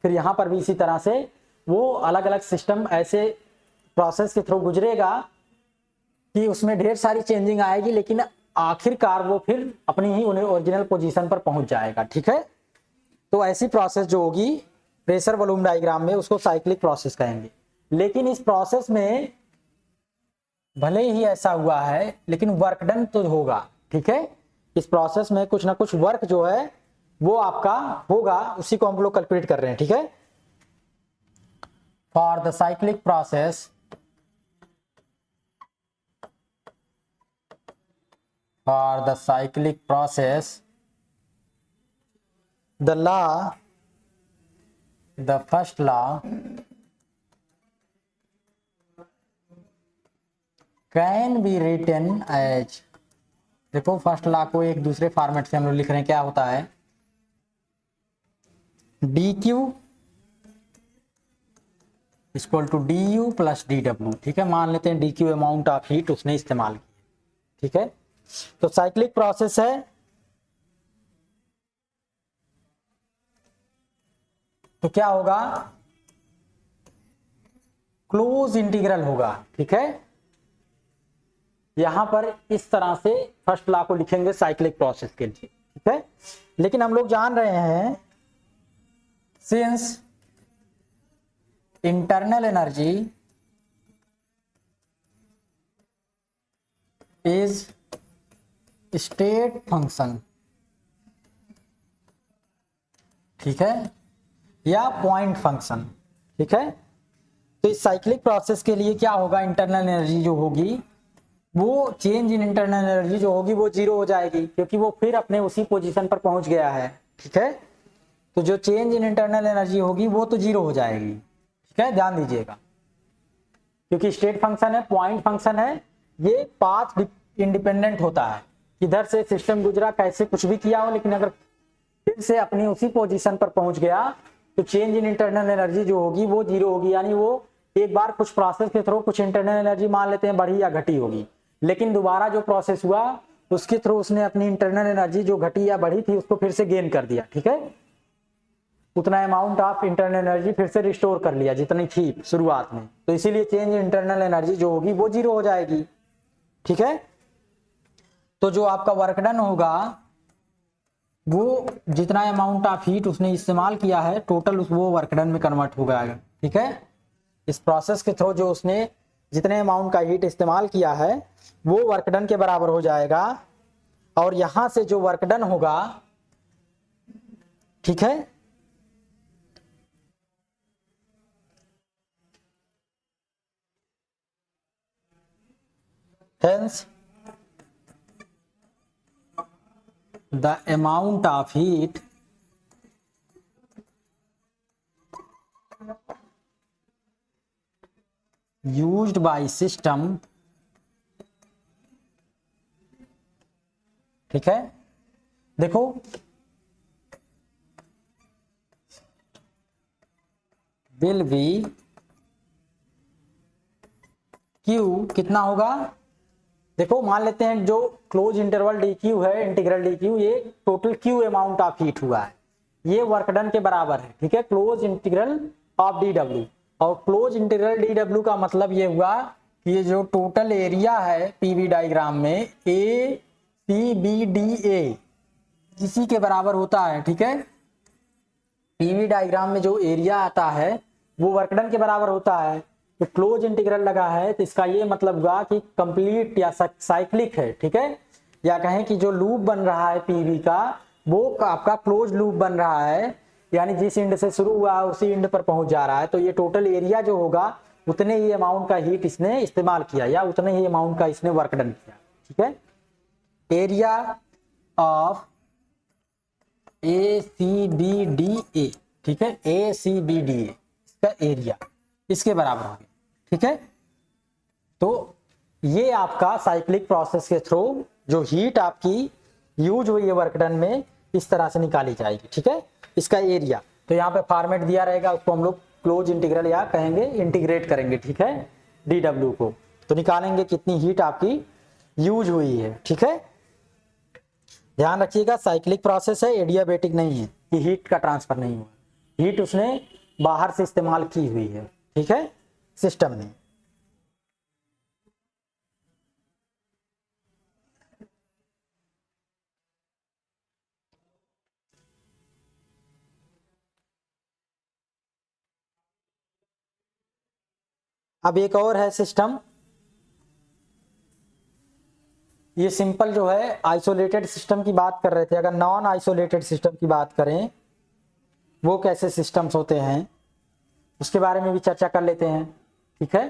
फिर यहाँ पर भी इसी तरह से वो अलग अलग सिस्टम ऐसे प्रोसेस के थ्रू गुजरेगा कि उसमें ढेर सारी चेंजिंग आएगी, लेकिन आखिरकार वो फिर अपनी ही ओरिजिनल पोजीशन पर पहुंच जाएगा, ठीक है। तो ऐसी प्रोसेस जो होगी प्रेशर वॉल्यूम डायग्राम में उसको साइक्लिक प्रोसेस कहेंगे। लेकिन इस प्रोसेस में भले ही ऐसा हुआ है लेकिन वर्क डन तो होगा, ठीक है। इस प्रोसेस में कुछ ना कुछ वर्क जो है वो आपका होगा, उसी को हम लोग कैलकुलेट कर रहे हैं, ठीक है। For the cyclic process, for the cyclic process, the first law can be written as, देखो फर्स्ट लॉ को एक दूसरे फॉर्मेट से हम लोग लिख रहे हैं, क्या होता है, dq equal to du plus dw, ठीक है। मान लेते हैं dq अमाउंट ऑफ हीट उसने इस्तेमाल की, ठीक है। तो साइक्लिक प्रोसेस है, तो क्या होगा, क्लोज इंटीग्रल होगा, ठीक है। यहां पर इस तरह से फर्स्ट लॉ को लिखेंगे साइक्लिक प्रोसेस के लिए, ठीक है। लेकिन हम लोग जान रहे हैं since internal energy is state function, ठीक है, या पॉइंट फंक्शन, ठीक है। तो इस साइक्लिक प्रोसेस के लिए क्या होगा, इंटरनल एनर्जी जो होगी वो चेंज इन इंटरनल एनर्जी जो होगी वो जीरो हो जाएगी, क्योंकि वो फिर अपने उसी पोजीशन पर पहुंच गया है, ठीक है। तो जो चेंज इन इंटरनल एनर्जी होगी वो तो जीरो हो जाएगी, ठीक है, ध्यान दीजिएगा। क्योंकि स्टेट फंक्शन है, पॉइंट फंक्शन है, ये पाथ इंडिपेंडेंट होता है, किधर से सिस्टम गुजरा, कैसे कुछ भी किया हो, लेकिन अगर फिर से अपनी उसी पोजीशन पर पहुंच गया तो चेंज इन इंटरनल एनर्जी जो होगी वो जीरो होगी। यानी वो एक बार कुछ प्रोसेस के थ्रू कुछ इंटरनल एनर्जी मान लेते हैं बढ़ी या घटी होगी, लेकिन दोबारा जो प्रोसेस हुआ उसके थ्रू उसने अपनी इंटरनल एनर्जी जो घटी या बढ़ी थी उसको फिर से गेन कर दिया, ठीक है। उतना अमाउंट ऑफ इंटरनल एनर्जी फिर से रिस्टोर कर लिया जितनी थी शुरुआत में, तो इसीलिए चेंज इन इंटरनल एनर्जी जो होगी वो जीरो हो जाएगी, ठीक है। तो जो आपका वर्क डन होगा वो जितना अमाउंट ऑफ हीट उसने इस्तेमाल किया है टोटल वो वर्क डन में कन्वर्ट हो जाएगा, ठीक है। इस प्रोसेस के थ्रू जो उसने जितने अमाउंट का हीट इस्तेमाल किया है वो वर्क डन के बराबर हो जाएगा, और यहां से जो वर्क डन होगा, ठीक है, Hence, the amount of heat used by system, ठीक है, देखो will be Q कितना होगा, देखो मान लेते हैं जो क्लोज इंटरवल डी क्यू है, इंटीग्रल डी क्यू, ये total Q amount of heat हुआ है, ये वर्क डन के बराबर है, ठीक है, close integral of D W. और क्लोज इंटीग्रल डी डब्ल्यू का मतलब ये हुआ कि ये जो टोटल एरिया है पीवी डायग्राम में ए सी बी डी ए इसी के बराबर होता है, ठीक है। पीवी डायग्राम में जो एरिया आता है वो वर्क डन के बराबर होता है, तो क्लोज इंटीग्रल लगा है तो इसका ये मतलब हुआ कि कंप्लीट या साइक्लिक है, ठीक है, या कहें कि जो लूप बन रहा है पीवी का वो आपका क्लोज लूप बन रहा है, यानी जिस एंड से शुरू हुआ उसी एंड पर पहुंच जा रहा है। तो ये टोटल एरिया जो होगा उतने ही अमाउंट का हीट इसने इस्तेमाल किया या उतने ही अमाउंट का इसने वर्क डन किया, ठीक है। Area of A C B D A, ठीक है, ए सी बी डी ए इसका एरिया इसके बराबर हो गया, ठीक है। तो ये आपका साइक्लिक प्रोसेस के थ्रू जो हीट आपकी यूज हुई है वर्क डन में इस तरह से निकाली जाएगी, ठीक है। इसका एरिया तो यहाँ पे फॉर्मेट दिया रहेगा, उसको हम लोग क्लोज इंटीग्रल या कहेंगे इंटीग्रेट करेंगे, ठीक है, डी डब्ल्यू को, तो निकालेंगे कितनी हीट आपकी यूज हुई है, ठीक है। ध्यान रखिएगा साइक्लिक प्रोसेस है, एडियाबेटिक नहीं है कि हीट का ट्रांसफर नहीं हुआ, हीट उसने बाहर से इस्तेमाल की हुई है, ठीक है, सिस्टम ने। अब एक और है सिस्टम, ये सिंपल जो है आइसोलेटेड सिस्टम की बात कर रहे थे, अगर नॉन आइसोलेटेड सिस्टम की बात करें वो कैसे सिस्टम्स होते हैं उसके बारे में भी चर्चा कर लेते हैं, ठीक है।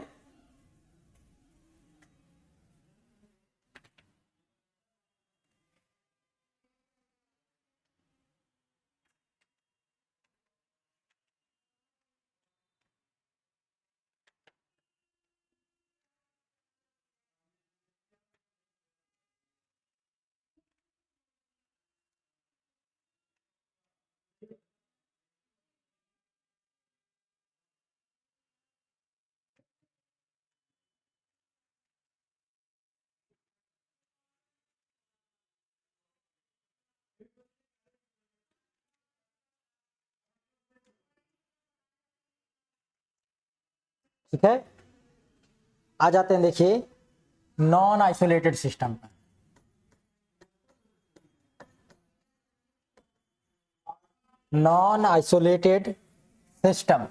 ठीक है, आ जाते हैं देखिए नॉन आइसोलेटेड सिस्टम पर। नॉन आइसोलेटेड सिस्टम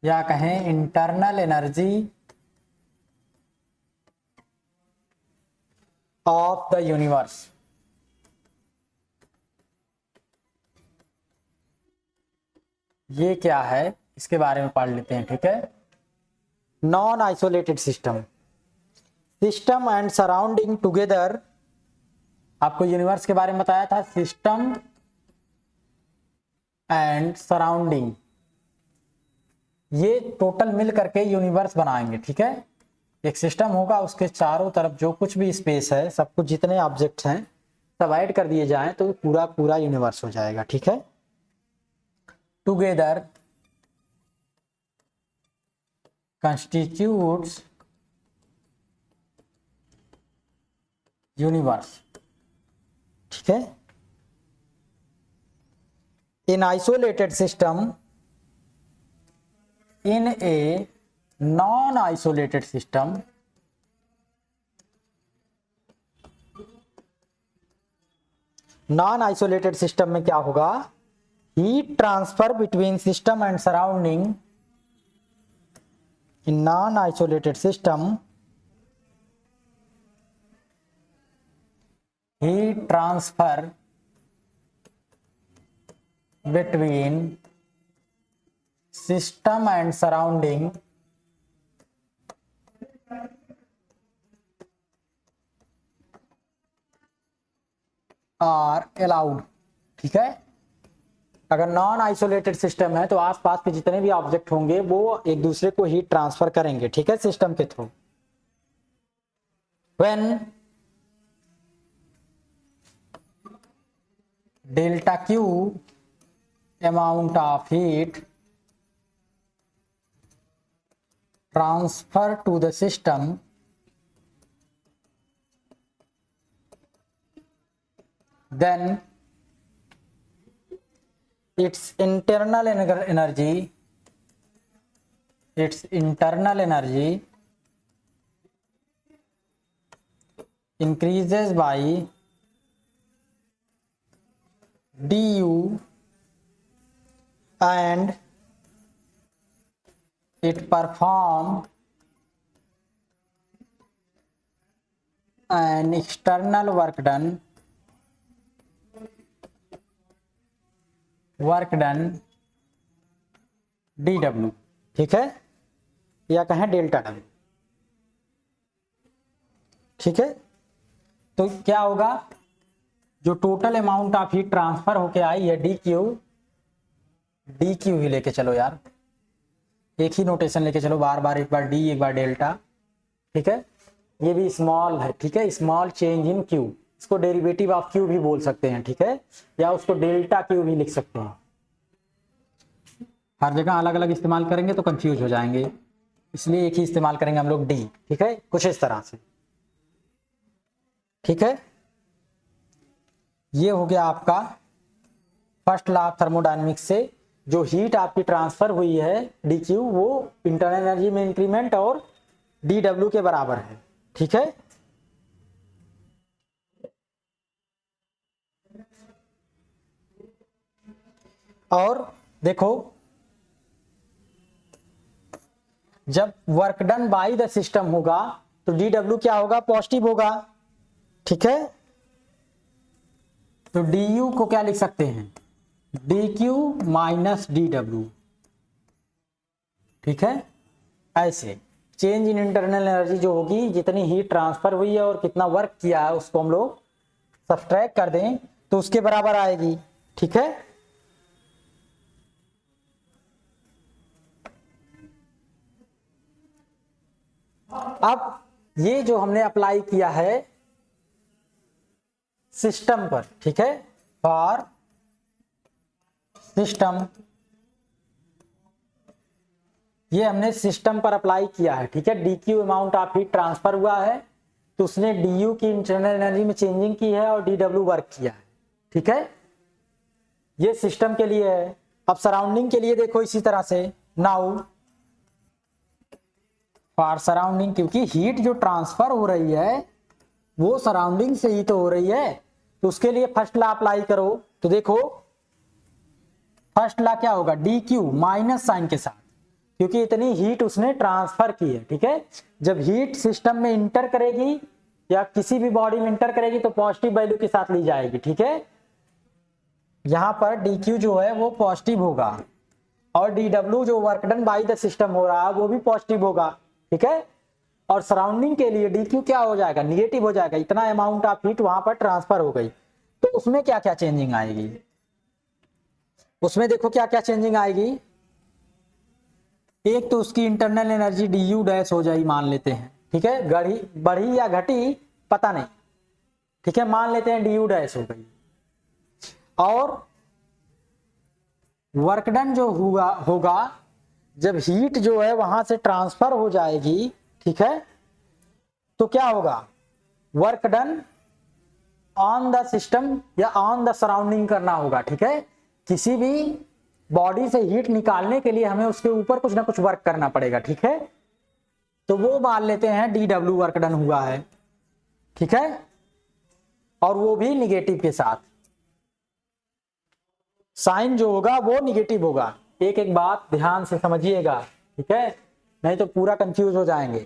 या कहें internal energy of the universe, ये क्या है इसके बारे में पढ़ लेते हैं, ठीक है। Non isolated system, system and surrounding together, आपको यूनिवर्स के बारे में बताया था, सिस्टम एंड सराउंडिंग ये टोटल मिल करके यूनिवर्स बनाएंगे, ठीक है। एक सिस्टम होगा उसके चारों तरफ जो कुछ भी स्पेस है सब कुछ जितने ऑब्जेक्ट्स हैं सब ऐड कर दिए जाएं तो पूरा पूरा यूनिवर्स हो जाएगा, ठीक है। टुगेदर constitutes यूनिवर्स, ठीक है। In isolated system, in a non isolated system, non isolated system में क्या होगा, heat transfer between system and surrounding, in non-isolated system heat transfer between system and surrounding are allowed. ठीक है, अगर non isolated system है तो आसपास के जितने भी ऑब्जेक्ट होंगे वो एक दूसरे को हीट ट्रांसफर करेंगे, ठीक है, सिस्टम के through. When delta Q amount of heat transfer to the system, then its internal energy increases by du and it perform an external work done dw, ठीक है, या कहें डेल्टा डब्ल्यू। ठीक है, तो क्या होगा, जो total amount of heat transfer होके आई है डी क्यू ही लेके चलो यार, एक ही नोटेशन लेके चलो, बार बार, एक बार डी एक बार डेल्टा। ठीक है, ये भी स्मॉल है, ठीक है, स्मॉल चेंज इन क्यू, इसको डेरिवेटिव ऑफ क्यू भी बोल सकते हैं, ठीक है, या उसको डेल्टा क्यू भी लिख सकते हैं। हर जगह अलग अलग इस्तेमाल करेंगे तो कंफ्यूज हो जाएंगे, इसलिए एक ही इस्तेमाल करेंगे हम लोग, डी। ठीक है, कुछ इस तरह से। ठीक है, ये हो गया आपका फर्स्ट लॉ ऑफ थर्मोडायनेमिक्स से जो हीट आपकी ट्रांसफर हुई है डी क्यू, वो इंटरनल एनर्जी में इंक्रीमेंट और डी डब्ल्यू के बराबर है। ठीक है, और देखो, जब work done by the system होगा तो डी डब्ल्यू क्या होगा, पॉजिटिव होगा। ठीक है, तो डी यू को क्या लिख सकते हैं, D Q minus D W. ठीक है, ऐसे चेंज इन इंटरनल एनर्जी जो होगी, जितनी हीट ट्रांसफर हुई है और कितना वर्क किया है उसको हम लोग सब्सट्रैक्ट कर दें तो उसके बराबर आएगी। ठीक है, अब ये जो हमने अप्लाई किया है सिस्टम पर, ठीक है, फॉर सिस्टम, ये हमने सिस्टम पर अप्लाई किया है। ठीक है, D Q amount of heat transfer हुआ है तो उसने डी यू की इंटरनल एनर्जी में चेंजिंग की है और डी डब्ल्यू वर्क किया है। ठीक है, ये सिस्टम के लिए है। अब सराउंडिंग के लिए देखो इसी तरह से, नाउ फॉर सराउंडिंग, क्योंकि हीट जो ट्रांसफर हो रही है वो सराउंडिंग से ही तो हो रही है, तो उसके लिए फर्स्ट लॉ अप्लाई करो। तो देखो फर्स्ट लॉ क्या होगा, डी क्यू माइनस साइन के साथ, क्योंकि इतनी हीट उसने ट्रांसफर की है। ठीक है, जब हीट सिस्टम में इंटर करेगी या किसी भी बॉडी में इंटर करेगी तो पॉजिटिव वैल्यू के साथ ली जाएगी। ठीक है, यहां पर डी क्यू जो है वो पॉजिटिव होगा और डी डब्ल्यू जो work done by the system हो रहा है वो भी पॉजिटिव होगा। ठीक है, और सराउंडिंग के लिए डी क्यू क्या हो जाएगा, निगेटिव हो जाएगा, इतना अमाउंट ऑफ हीट वहां पर ट्रांसफर हो गई। तो उसमें क्या क्या चेंजिंग आएगी, उसमें देखो क्या क्या चेंजिंग आएगी। एक तो उसकी internal energy D you dash हो जाएगी, मान लेते हैं। ठीक है, बढ़ी या घटी पता नहीं। ठीक है, मान लेते हैं डी यू डैश हो गई, और वर्क डन जो होगा जब हीट जो है वहां से ट्रांसफर हो जाएगी। ठीक है, तो क्या होगा, work done on the system या ऑन द सराउंडिंग करना होगा। ठीक है, किसी भी बॉडी से हीट निकालने के लिए हमें उसके ऊपर कुछ ना कुछ वर्क करना पड़ेगा। ठीक है, तो वो मान लेते हैं डी डब्ल्यू वर्क डन हुआ है। ठीक है, और वो भी निगेटिव के साथ, साइन जो होगा वो निगेटिव होगा। एक एक बात ध्यान से समझिएगा, ठीक है, नहीं तो पूरा कंफ्यूज हो जाएंगे।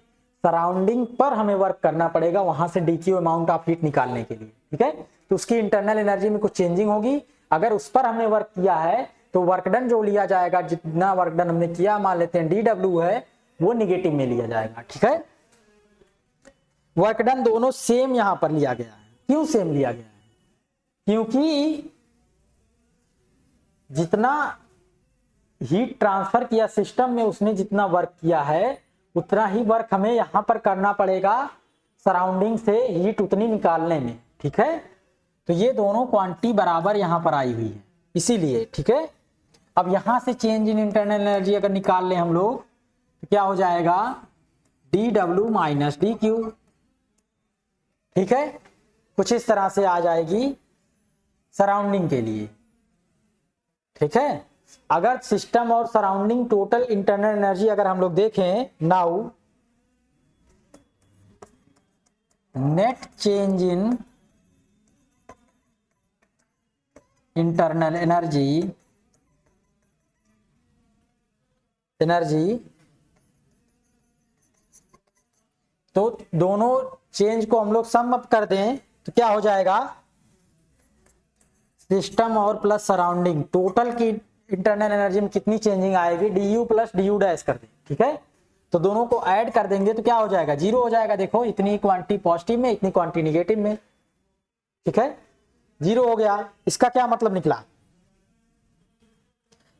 सराउंडिंग पर हमें वर्क करना पड़ेगा वहां से D Q amount of heat निकालने के लिए। ठीक है, तो उसकी इंटरनल एनर्जी में कुछ चेंजिंग होगी, अगर उस पर हमने वर्क किया है तो वर्क डन जो लिया जाएगा, जितना वर्क डन हमने किया मान लेते हैं डी डब्ल्यू है, वो निगेटिव में लिया जाएगा। ठीक है, वर्क डन दोनों सेम यहां पर लिया गया है। क्यों सेम लिया गया है? क्योंकि जितना हीट ट्रांसफर किया सिस्टम में, उसने जितना वर्क किया है उतना ही वर्क हमें यहां पर करना पड़ेगा सराउंडिंग से हीट उतनी निकालने में। ठीक है, तो ये दोनों क्वांटिटी बराबर यहां पर आई हुई है इसीलिए। ठीक है, अब यहां से चेंज इन इंटरनल एनर्जी अगर निकाल लें हम लोग तो क्या हो जाएगा, dW माइनस dQ। ठीक है, कुछ इस तरह से आ जाएगी सराउंडिंग के लिए। ठीक है, अगर सिस्टम और सराउंडिंग टोटल इंटरनल एनर्जी अगर हम लोग देखें, now net change in internal energy तो दोनों चेंज को हम लोग सम अप कर दें तो क्या हो जाएगा, सिस्टम और प्लस सराउंडिंग टोटल की इंटरनल एनर्जी में कितनी चेंजिंग आएगी, du प्लस du डैश कर दें। ठीक है, तो दोनों को ऐड कर देंगे तो क्या हो जाएगा, जीरो हो जाएगा। देखो इतनी क्वांटिटी पॉजिटिव में, इतनी क्वांटिटी निगेटिव में। ठीक है, जीरो हो गया। इसका क्या मतलब निकला,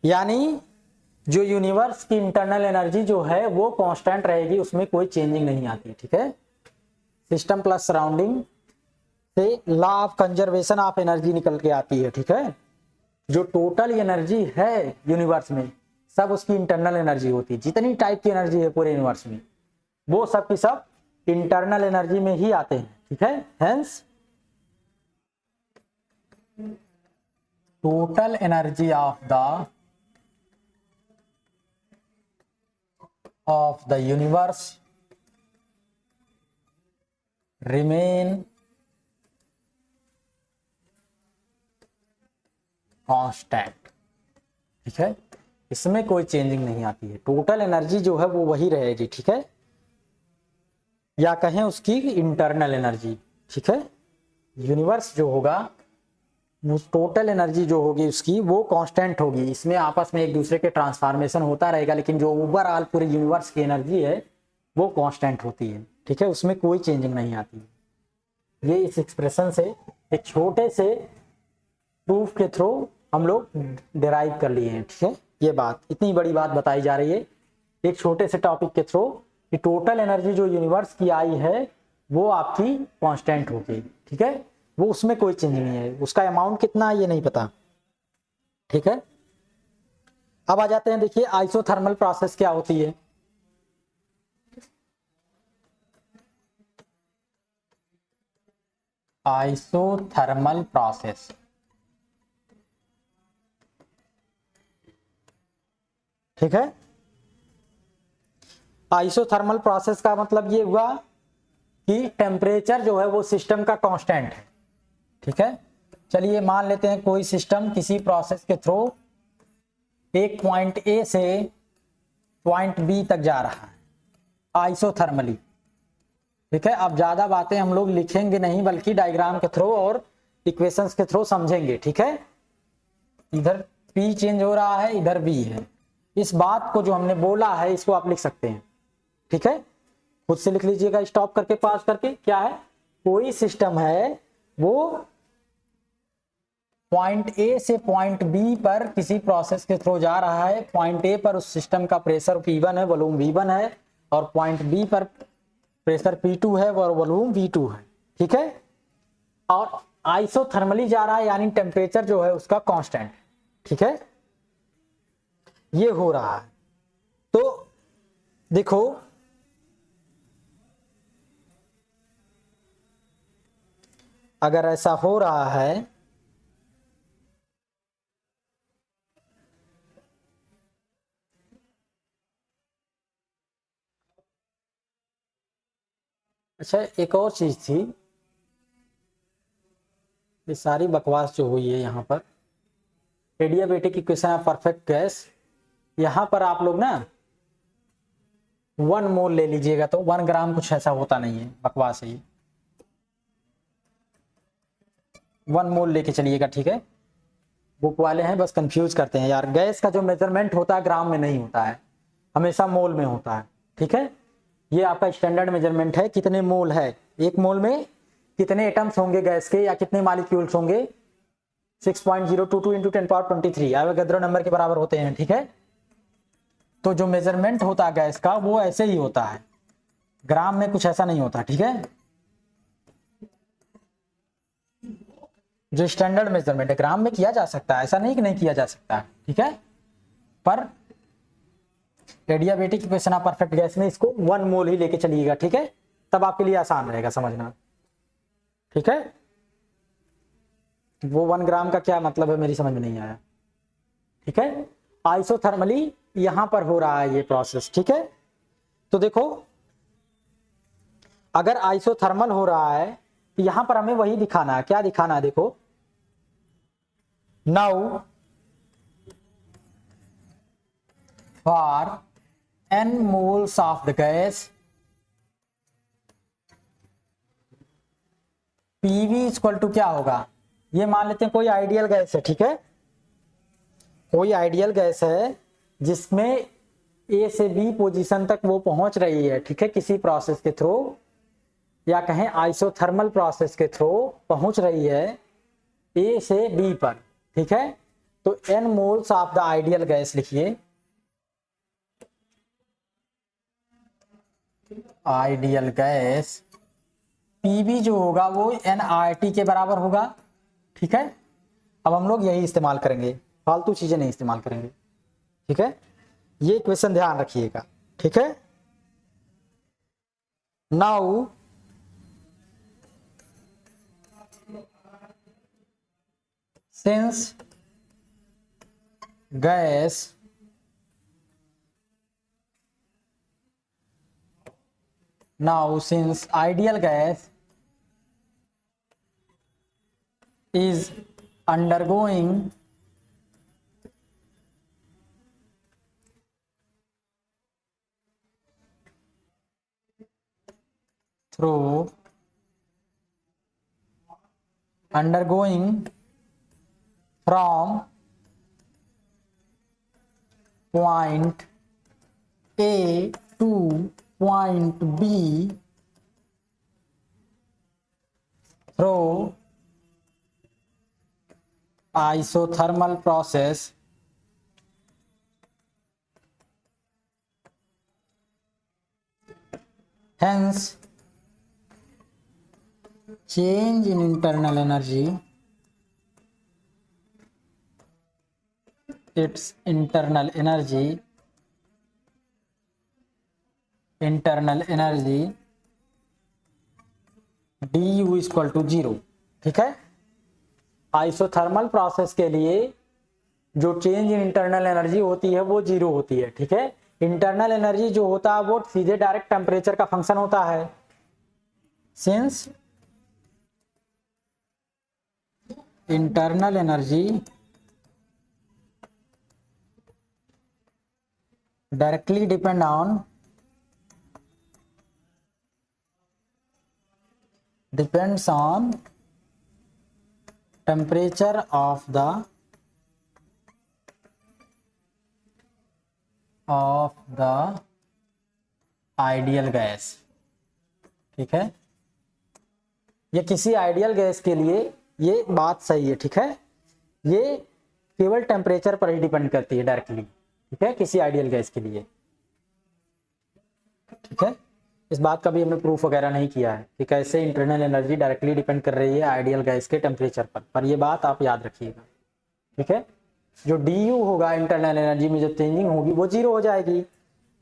यानी जो यूनिवर्स की इंटरनल एनर्जी जो है वो कांस्टेंट रहेगी, उसमें कोई चेंजिंग नहीं आती। ठीक है, सिस्टम प्लस सराउंडिंग से law of conservation of energy निकल के आती है। ठीक है, जो टोटल एनर्जी है यूनिवर्स में सब उसकी इंटरनल एनर्जी होती है। जितनी टाइप की एनर्जी है पूरे यूनिवर्स में वो सब की सब इंटरनल एनर्जी में ही आते हैं। ठीक है, hence total energy of the universe remain constant. ठीक है, इसमें कोई चेंजिंग नहीं आती है, टोटल एनर्जी जो है वो वही रहेगी। ठीक है, या कहें उसकी इंटरनल एनर्जी। ठीक है, यूनिवर्स जो होगा वो टोटल एनर्जी जो होगी उसकी वो कांस्टेंट होगी। इसमें आपस में एक दूसरे के ट्रांसफॉर्मेशन होता रहेगा, लेकिन जो ओवरऑल पूरे यूनिवर्स की एनर्जी है वो कांस्टेंट होती है। ठीक है, उसमें कोई चेंजिंग नहीं आती। ये इस एक्सप्रेशन से एक छोटे से प्रूफ के थ्रू हम लोग डिराइव कर लिए हैं। ठीक है, ये बात इतनी बड़ी बात बताई जा रही है एक छोटे से टॉपिक के थ्रू कि टोटल एनर्जी जो यूनिवर्स की आई है वो आपकी कांस्टेंट होगी। ठीक है, वो उसमें कोई चेंज नहीं है, उसका अमाउंट कितना है ये नहीं पता। ठीक है, अब आ जाते हैं, देखिए आइसोथर्मल प्रोसेस क्या होती है। आइसोथर्मल प्रोसेस, ठीक है, आइसोथर्मल प्रोसेस का मतलब ये हुआ कि टेम्परेचर जो है वो सिस्टम का कांस्टेंट है। ठीक है, चलिए मान लेते हैं कोई सिस्टम किसी प्रोसेस के थ्रू एक पॉइंट ए से पॉइंट बी तक जा रहा है आइसोथर्मली। ठीक है, अब ज्यादा बातें हम लोग लिखेंगे नहीं बल्कि डायग्राम के थ्रू और इक्वेशंस के थ्रू समझेंगे। ठीक है, इधर P चेंज हो रहा है, इधर B है। इस बात को जो हमने बोला है इसको आप लिख सकते हैं। ठीक है, खुद से लिख लीजिएगा स्टॉप करके, पॉज करके। क्या है, कोई सिस्टम है वो पॉइंट ए से पॉइंट बी पर किसी प्रोसेस के थ्रू जा रहा है। पॉइंट ए पर उस सिस्टम का प्रेशर P1 है, वॉल्यूम V1 है, और पॉइंट बी पर प्रेशर P2 है और वॉल्यूम V2 है। ठीक है, और आइसोथर्मली जा रहा है यानी टेम्परेचर जो है उसका कांस्टेंट। ठीक है, ये हो रहा है। तो देखो अगर ऐसा हो रहा है अच्छा, एक और चीज थी, ये सारी बकवास जो हुई है यहाँ पर adiabatic equation of perfect gas, यहाँ पर आप लोग ना 1 मोल ले लीजिएगा तो 1 ग्राम कुछ ऐसा होता नहीं है, बकवास है ये। 1 मोल लेके चलिएगा। ठीक है, बुक वाले हैं बस कंफ्यूज करते हैं यार। गैस का जो मेजरमेंट होता है ग्राम में नहीं होता है, हमेशा मोल में होता है। ठीक है, ये आपका स्टैंडर्ड मेजरमेंट है कितने मोल है, एक मोल में कितने एटम्स होंगे गैस के या कितने मॉलिक्यूल्स होंगे, 6.022 इंटू 10⁻23 एवोगैड्रो नंबर के बराबर होते हैं। ठीक है, तो जो मेजरमेंट होता है गैस का वो ऐसे ही होता है, ग्राम में कुछ ऐसा नहीं होता। ठीक है, जो स्टैंडर्ड मेजरमेंट है ग्राम में किया जा सकता है, ऐसा नहीं कि नहीं किया जा सकता। ठीक है, पर adiabatic equation of perfect gas में इसको 1 मोल ही लेके चलिएगा। ठीक है, तब आपके लिए आसान रहेगा समझना। ठीक है, वो 1 ग्राम का क्या मतलब है मेरी समझ में नहीं आया। ठीक है, आइसोथर्मली यहां पर हो रहा है ये प्रोसेस। ठीक है, तो देखो अगर आइसोथर्मल हो रहा है तो यहां पर हमें वही दिखाना है। क्या दिखाना है, देखो now for n moles of the gas PV equal to क्या होगा, ये मान लेते हैं कोई आइडियल गैस है। ठीक है, कोई आइडियल गैस है जिसमें A से B पोजीशन तक वो पहुंच रही है। ठीक है, किसी प्रोसेस के थ्रू या कहें आइसोथर्मल प्रोसेस के थ्रू पहुंच रही है A से B पर। ठीक है, तो n moles of the ideal gas लिखिए, आइडियल गैस पीवी जो होगा वो NRT के बराबर होगा। ठीक है, अब हम लोग यही इस्तेमाल करेंगे, फालतू चीजें नहीं इस्तेमाल करेंगे। ठीक है, ये इक्वेशन ध्यान रखिएगा। ठीक है, now since gas now since ideal gas is undergoing through from point A to point B through isothermal process, hence change in internal energy, its internal energy du equal to 0। ठीक है, isothermal process के लिए जो change in internal energy होती है वो 0 होती है। ठीक है, इंटरनल एनर्जी जो होता है वो सीधे डायरेक्ट टेम्परेचर का फंक्शन होता है। Since internal energy directly depend on depends on temperature of the ideal gas। ठीक है, ये किसी आइडियल गैस के लिए ये बात सही है। ठीक है, ये केवल टेम्परेचर पर ही डिपेंड करती है डायरेक्टली। ठीक है, किसी आइडियल गैस के लिए। ठीक है, इस बात का भी हमने प्रूफ वगैरह नहीं किया है कि कैसे इंटरनल एनर्जी डायरेक्टली डिपेंड कर रही है आइडियल गैस के टेम्परेचर पर ये बात आप याद रखिएगा। ठीक है, जो du होगा इंटरनल एनर्जी में जो चेंजिंग होगी वो 0 हो जाएगी।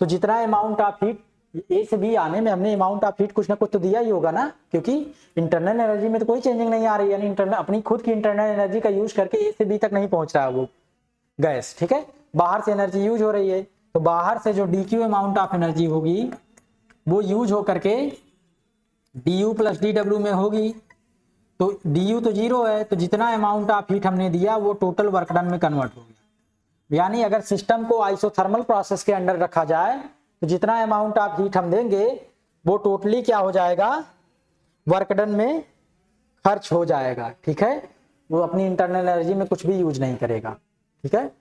तो जितना अमाउंट ऑफ हीट ए से बी आने में हमने अमाउंट ऑफ हीट कुछ ना कुछ तो दिया ही होगा ना, क्योंकि इंटरनल एनर्जी में तो कोई चेंजिंग नहीं आ रही, यानी इंटरनल अपनी खुद की इंटरनल एनर्जी का यूज करके ए से बी तक नहीं पहुंच रहा है वो गैस। ठीक है, बाहर से एनर्जी यूज हो रही है, तो बाहर से जो dq अमाउंट ऑफ एनर्जी होगी वो यूज हो करके du प्लस dw में होगी। तो du तो 0 है, तो जितना अमाउंट ऑफ हीट हमने दिया वो टोटल वर्क डन में कन्वर्ट हो गया। यानी अगर सिस्टम को आइसोथर्मल प्रोसेस के अंडर रखा जाए तो जितना अमाउंट ऑफ हीट हम देंगे वो टोटली क्या हो जाएगा, वर्क डन में खर्च हो जाएगा। ठीक है, वो अपनी इंटरनल एनर्जी में कुछ भी यूज नहीं करेगा। ठीक है,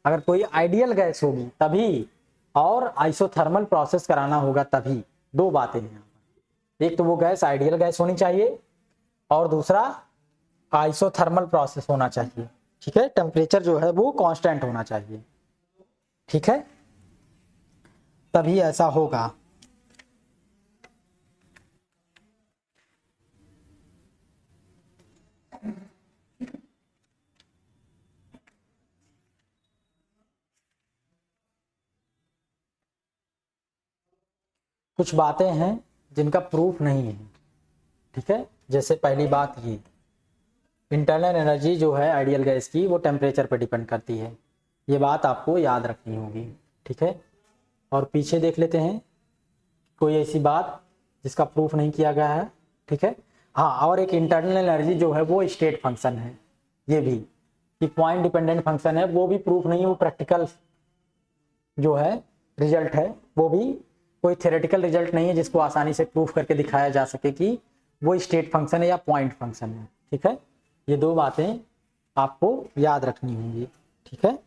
अगर कोई आइडियल गैस होगी तभी और आइसोथर्मल प्रोसेस कराना होगा तभी। दो बातें हैं यहाँ पर, एक तो वो गैस आइडियल गैस होनी चाहिए और दूसरा आइसोथर्मल प्रोसेस होना चाहिए। ठीक है, टेम्परेचर जो है वो कांस्टेंट होना चाहिए। ठीक है, तभी ऐसा होगा। कुछ बातें हैं जिनका प्रूफ नहीं है। ठीक है, जैसे पहली बात ये इंटरनल एनर्जी जो है आइडियल गैस की वो टेम्परेचर पर डिपेंड करती है, ये बात आपको याद रखनी होगी। ठीक है, और पीछे देख लेते हैं कोई ऐसी बात जिसका प्रूफ नहीं किया गया है। ठीक है, हाँ, और एक इंटरनल एनर्जी जो है वो स्टेट फंक्शन है, ये भी कि पॉइंट डिपेंडेंट फंक्शन है, वो भी प्रूफ नहीं है, वो प्रैक्टिकल जो है रिजल्ट है, वो भी कोई थ्योरेटिकल रिजल्ट नहीं है जिसको आसानी से प्रूफ करके दिखाया जा सके कि वो स्टेट फंक्शन है या पॉइंट फंक्शन है। ठीक है, ये दो बातें आपको याद रखनी होंगी। ठीक है,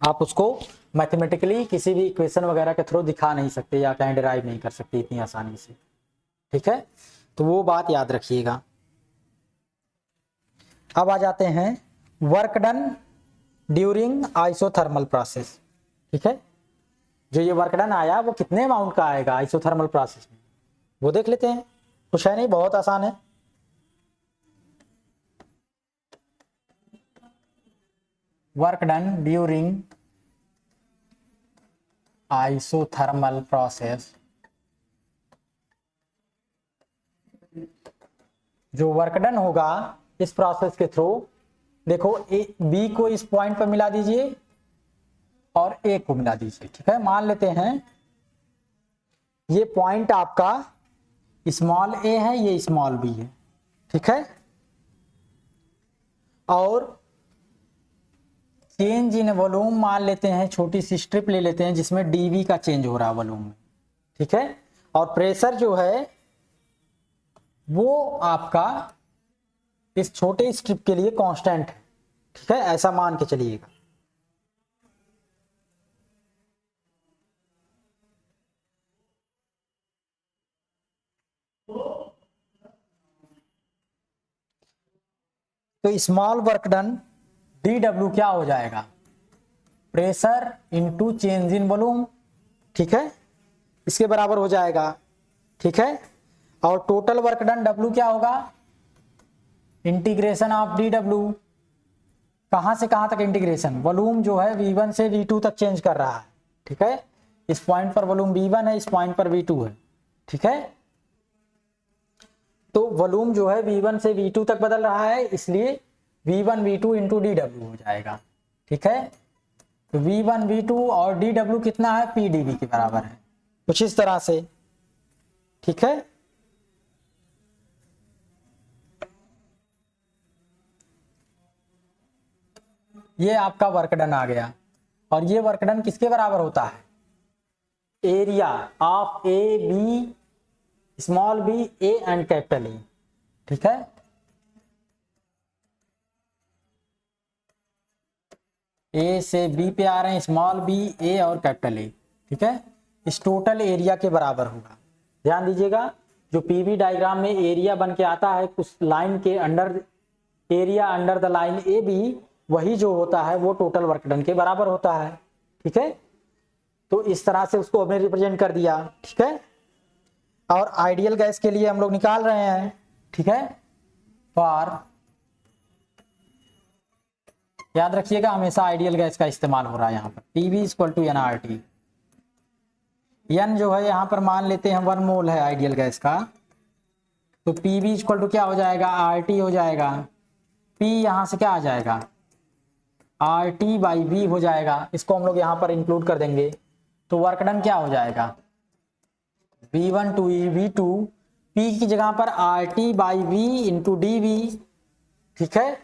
आप उसको मैथमेटिकली किसी भी इक्वेशन वगैरह के थ्रू दिखा नहीं सकते या कहीं डिराइव नहीं कर सकते इतनी आसानी से। ठीक है, तो वो बात याद रखिएगा। अब आ जाते हैं work done during isothermal process. ठीक है, जो ये वर्क डन आया वो कितने अमाउंट का आएगा आइसोथर्मल प्रोसेस में, वो देख लेते हैं। कुछ है नहीं, बहुत आसान है। Work done during isothermal process, जो वर्क डन होगा इस प्रोसेस के थ्रू, देखो बी को इस पॉइंट पर मिला दीजिए और ए को मिला दीजिए। ठीक है, मान लेते हैं ये पॉइंट आपका स्मॉल ए है, ये स्मॉल बी है। ठीक है, और चेंज इन वॉल्यूम मान लेते हैं, छोटी सी स्ट्रिप ले लेते हैं जिसमें डीवी का चेंज हो रहा है वॉल्यूम में। ठीक है, और प्रेशर जो है वो आपका इस छोटे स्ट्रिप के लिए कांस्टेंट है। ठीक है, ऐसा मान के चलिएगा। तो small work done D W क्या हो जाएगा, pressure into change in volume. ठीक है, इसके बराबर हो जाएगा। ठीक है, और टोटल वर्क डन डब्ल्यू क्या होगा, इंटीग्रेशन ऑफ डी डब्ल्यू। कहां से कहां तक इंटीग्रेशन, वॉल्यूम जो है V1 से V2 तक चेंज कर रहा है। ठीक है, इस पॉइंट पर वॉल्यूम V1 है, इस पॉइंट पर V2 है। ठीक है, तो वॉल्यूम जो है V1 से V2 तक बदल रहा है, इसलिए V1 V2 into D W हो जाएगा। ठीक है, तो V1 V2 और डी डब्ल्यू कितना है, PdV के बराबर है, कुछ इस तरह से। ठीक है, ये आपका वर्क डन आ गया। और ये वर्क डन किसके बराबर होता है, area of A B small B A and capital A. ठीक है, ए से बी पे आ रहे हैं, स्मॉल बी ए और कैपिटल ए। ठीक है, इस टोटल एरिया के बराबर होगा। ध्यान दीजिएगा, जो पीवी डायग्राम में एरिया बन के आता है उस लाइन के under, area under the line A B, वही जो होता है वो टोटल वर्क डन के बराबर होता है। ठीक है, तो इस तरह से उसको हमने रिप्रेजेंट कर दिया। ठीक है, और आइडियल गैस के लिए हम लोग निकाल रहे हैं। ठीक है, फॉर, याद रखिएगा हमेशा आइडियल गैस का इस्तेमाल हो रहा है यहाँ पर, PV equal to NRT। N जो है यहाँ पर मान लेते हैं 1 मोल है आइडियल गैस का, तो PV इक्वल टू क्या हो जाएगा, RT हो जाएगा। P यहाँ से क्या आ जाएगा, RT बाई V हो जाएगा, इसको हम लोग यहाँ पर इंक्लूड कर देंगे। तो वर्क डन क्या हो जाएगा, V1 टू V2, P की जगह पर RT by V into DV। ठीक है,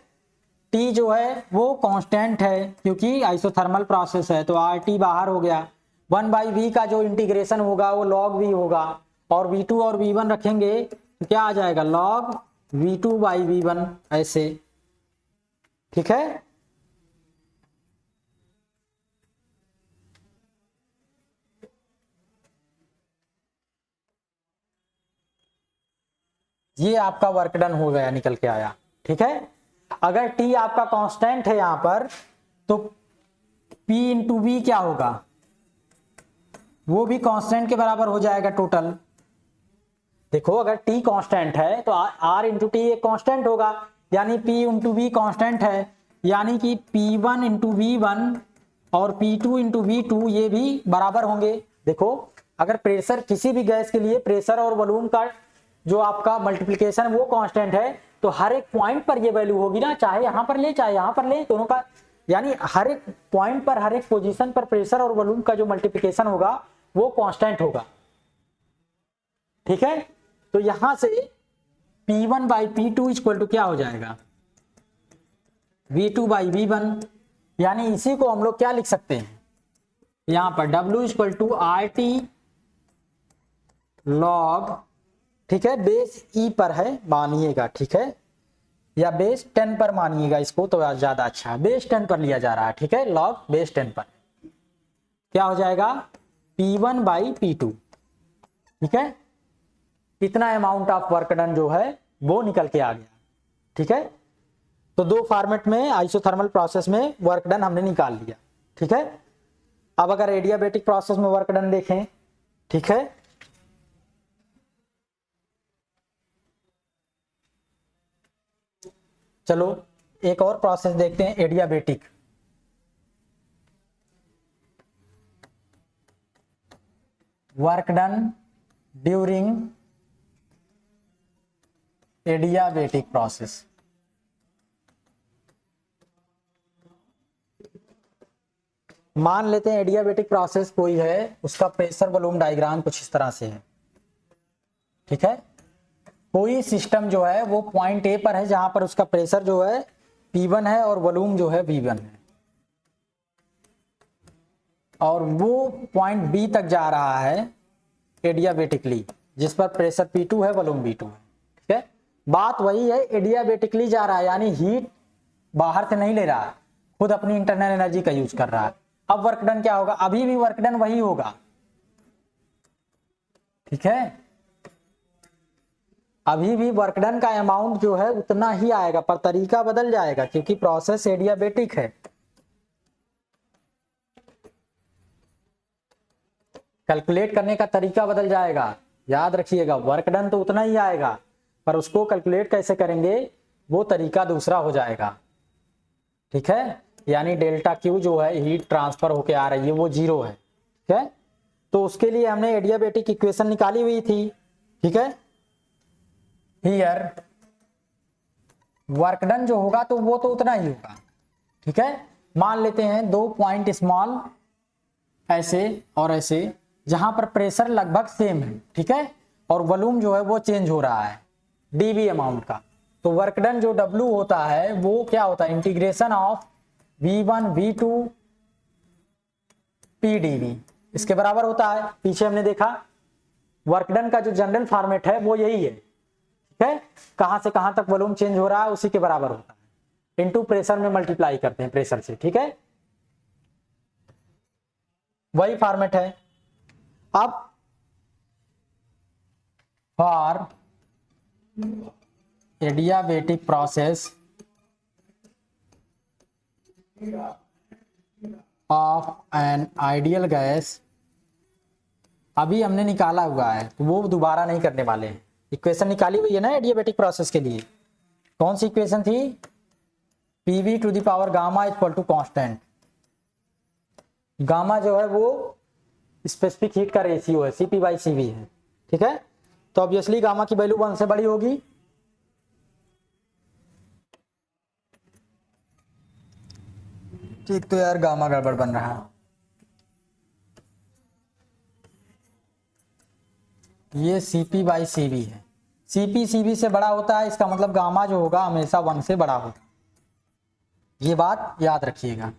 T जो है वो कांस्टेंट है क्योंकि आइसोथर्मल प्रोसेस है, तो RT बाहर हो गया। 1/V का जो इंटीग्रेशन होगा वो log V होगा, और V2 और V1 रखेंगे तो क्या आ जाएगा, log V2 बाई V1 ऐसे। ठीक है, ये आपका वर्क डन हो गया, निकल के आया। ठीक है, अगर टी आपका कांस्टेंट है यहां पर, तो P इंटू वी क्या होगा, वो भी कांस्टेंट के बराबर हो जाएगा टोटल। देखो अगर T कांस्टेंट है तो R इंटू टी एक कांस्टेंट होगा, यानी P इंटू वी कांस्टेंट है, यानी कि P1 इंटू V1 और P2 इंटू V2 ये भी बराबर होंगे। देखो अगर प्रेशर, किसी भी गैस के लिए प्रेशर और वॉल्यूम का जो आपका मल्टीप्लिकेशन वो कांस्टेंट है, तो हर एक पॉइंट पर ये वैल्यू होगी ना, चाहे यहां पर ले चाहे यहां पर ले, दोनों का, यानी हर एक पॉइंट पर, हर एक पोजीशन पर प्रेशर और वॉल्यूम का जो मल्टीप्लिकेशन होगा वो कांस्टेंट होगा। ठीक है, तो यहां से P1 by P2 equal to क्या हो जाएगा, V2 बाई V1, यानी इसी को हम लोग क्या लिख सकते हैं, यहां पर W equal to RT log, ठीक है, बेस E पर है मानिएगा, ठीक है, या बेस 10 पर मानिएगा इसको तो ज्यादा अच्छा है, बेस 10 पर लिया जा रहा है। ठीक है, लॉग बेस 10 पर क्या हो जाएगा, P1 बाई P2। ठीक है, इतना अमाउंट ऑफ वर्क डन जो है वो निकल के आ गया। ठीक है, तो दो फॉर्मेट में आइसोथर्मल प्रोसेस में वर्क डन हमने निकाल लिया। ठीक है, अब अगर एडियाबेटिक प्रोसेस में वर्क डन देखें, ठीक है, चलो एक और प्रोसेस देखते हैं, adiabatic. Work done during adiabatic process. मान लेते हैं एडियाबेटिक प्रोसेस कोई है, उसका प्रेशर वॉल्यूम डायग्राम कुछ इस तरह से है। ठीक है, कोई सिस्टम जो है वो पॉइंट ए पर है, जहां पर उसका प्रेशर जो है P1 है और वॉल्यूम जो है V1 है, और वो पॉइंट बी तक जा रहा है एडियाबेटिकली, जिस पर प्रेशर P2 है, वॉल्यूम V2 है। ठीक है, बात वही है, एडियाबेटिकली जा रहा है, यानी हीट बाहर से नहीं ले रहा है, खुद अपनी इंटरनल एनर्जी का यूज कर रहा है। अब वर्क डन क्या होगा, अभी भी वर्क डन वही होगा। ठीक है, अभी भी वर्क डन का अमाउंट जो है उतना ही आएगा, पर तरीका बदल जाएगा, क्योंकि प्रोसेस एडियाबेटिक है। कैलकुलेट करने का तरीका बदल जाएगा, याद रखिएगा, वर्क डन तो उतना ही आएगा, पर उसको कैलकुलेट कैसे करेंगे वो तरीका दूसरा हो जाएगा। ठीक है, यानी डेल्टा क्यू जो है हीट ट्रांसफर होके आ रही है वो 0 है। ठीक है, तो उसके लिए हमने एडियाबेटिक इक्वेशन निकाली हुई थी। ठीक है, हियर वर्क डन जो होगा तो वो तो उतना ही होगा। ठीक है, मान लेते हैं दो पॉइंट स्मॉल ऐसे और ऐसे, जहां पर प्रेशर लगभग सेम है। ठीक है, और वॉल्यूम जो है वो चेंज हो रहा है डीवी अमाउंट का, तो वर्क डन जो W होता है वो क्या होता है, integration of V1 V2 PdV, इसके बराबर होता है। पीछे हमने देखा वर्क डन का जो जनरल फॉर्मेट है वो यही है। ठीक है, कहां से कहां तक वॉल्यूम चेंज हो रहा है उसी के बराबर होता है, इनटू प्रेशर में मल्टीप्लाई करते हैं प्रेशर से। ठीक है, वही फॉर्मेट है। अब for adiabatic process of an ideal gas, अभी हमने निकाला हुआ है तो वो दोबारा नहीं करने वाले हैं। इक्वेशन निकाली हुई है ना एडियाबेटिक प्रोसेस के लिए, कौन सी इक्वेशन थी, PV to the power gamma equal to constant. Gamma जो है वो स्पेसिफिक हीट का रेशियो है, CP/CV है। ठीक है, तो ऑब्वियसली गामा की वैल्यू 1 से बड़ी होगी। ठीक, तो यार गामा गड़बड़ बन रहा है, ये CP/CV है, CP CV से बड़ा होता है, इसका मतलब गामा जो होगा हमेशा 1 से बड़ा होगा, ये बात याद रखिएगा।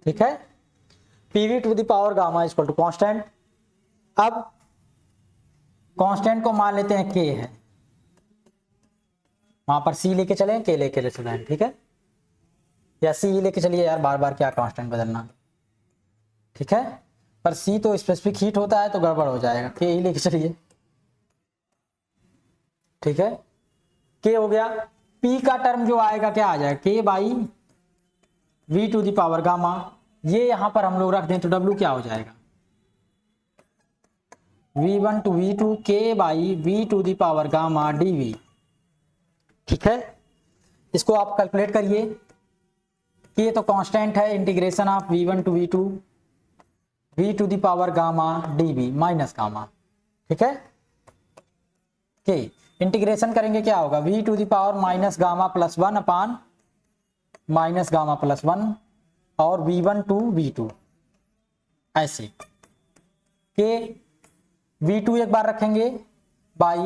ठीक है, PV to the power gamma equal to constant. अब कांस्टेंट को मान लेते हैं K है, वहां पर C लेके चले, K लेके चले। ठीक है, या सी ही लेके चलिए यार, बार बार क्या कांस्टेंट बदलना, ठीक है। पर सी तो स्पेसिफिक हीट होता है तो गड़बड़ हो जाएगा, के ही लेके चलिए, ठीक है। के हो गया, पी का टर्म जो आएगा क्या आ जाएगा, K by V to the power gamma, ये यहां पर हम लोग रख दें तो डब्ल्यू क्या हो जाएगा, V1 to V2 K by V to the power gamma dV, ठीक है। इसको आप कैलकुलेट करिए, के तो कांस्टेंट है, integration of V1 to V2 V to the power gamma dV minus gamma, ठीक है। के इंटीग्रेशन करेंगे क्या होगा, V to the power minus gamma plus 1 upon minus gamma plus 1 और V1 टू V2 ऐसे, के V2 एक बार रखेंगे बाई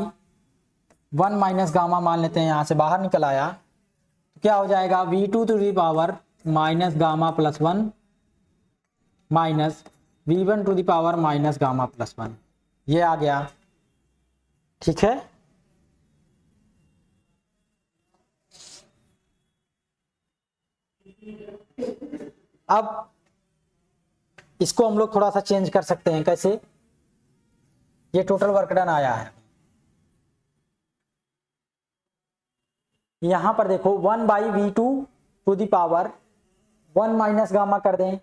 1 माइनस गामा मान लेते हैं, यहां से बाहर निकल आया तो क्या हो जाएगा, V2 to the power minus gamma plus 1 minus V1 to the power minus gamma plus 1, ये आ गया, ठीक है। अब इसको हम लोग थोड़ा सा चेंज कर सकते हैं, कैसे, ये टोटल वर्क डन आया है, यहां पर देखो 1 by V2 to the power 1 minus gamma कर दें,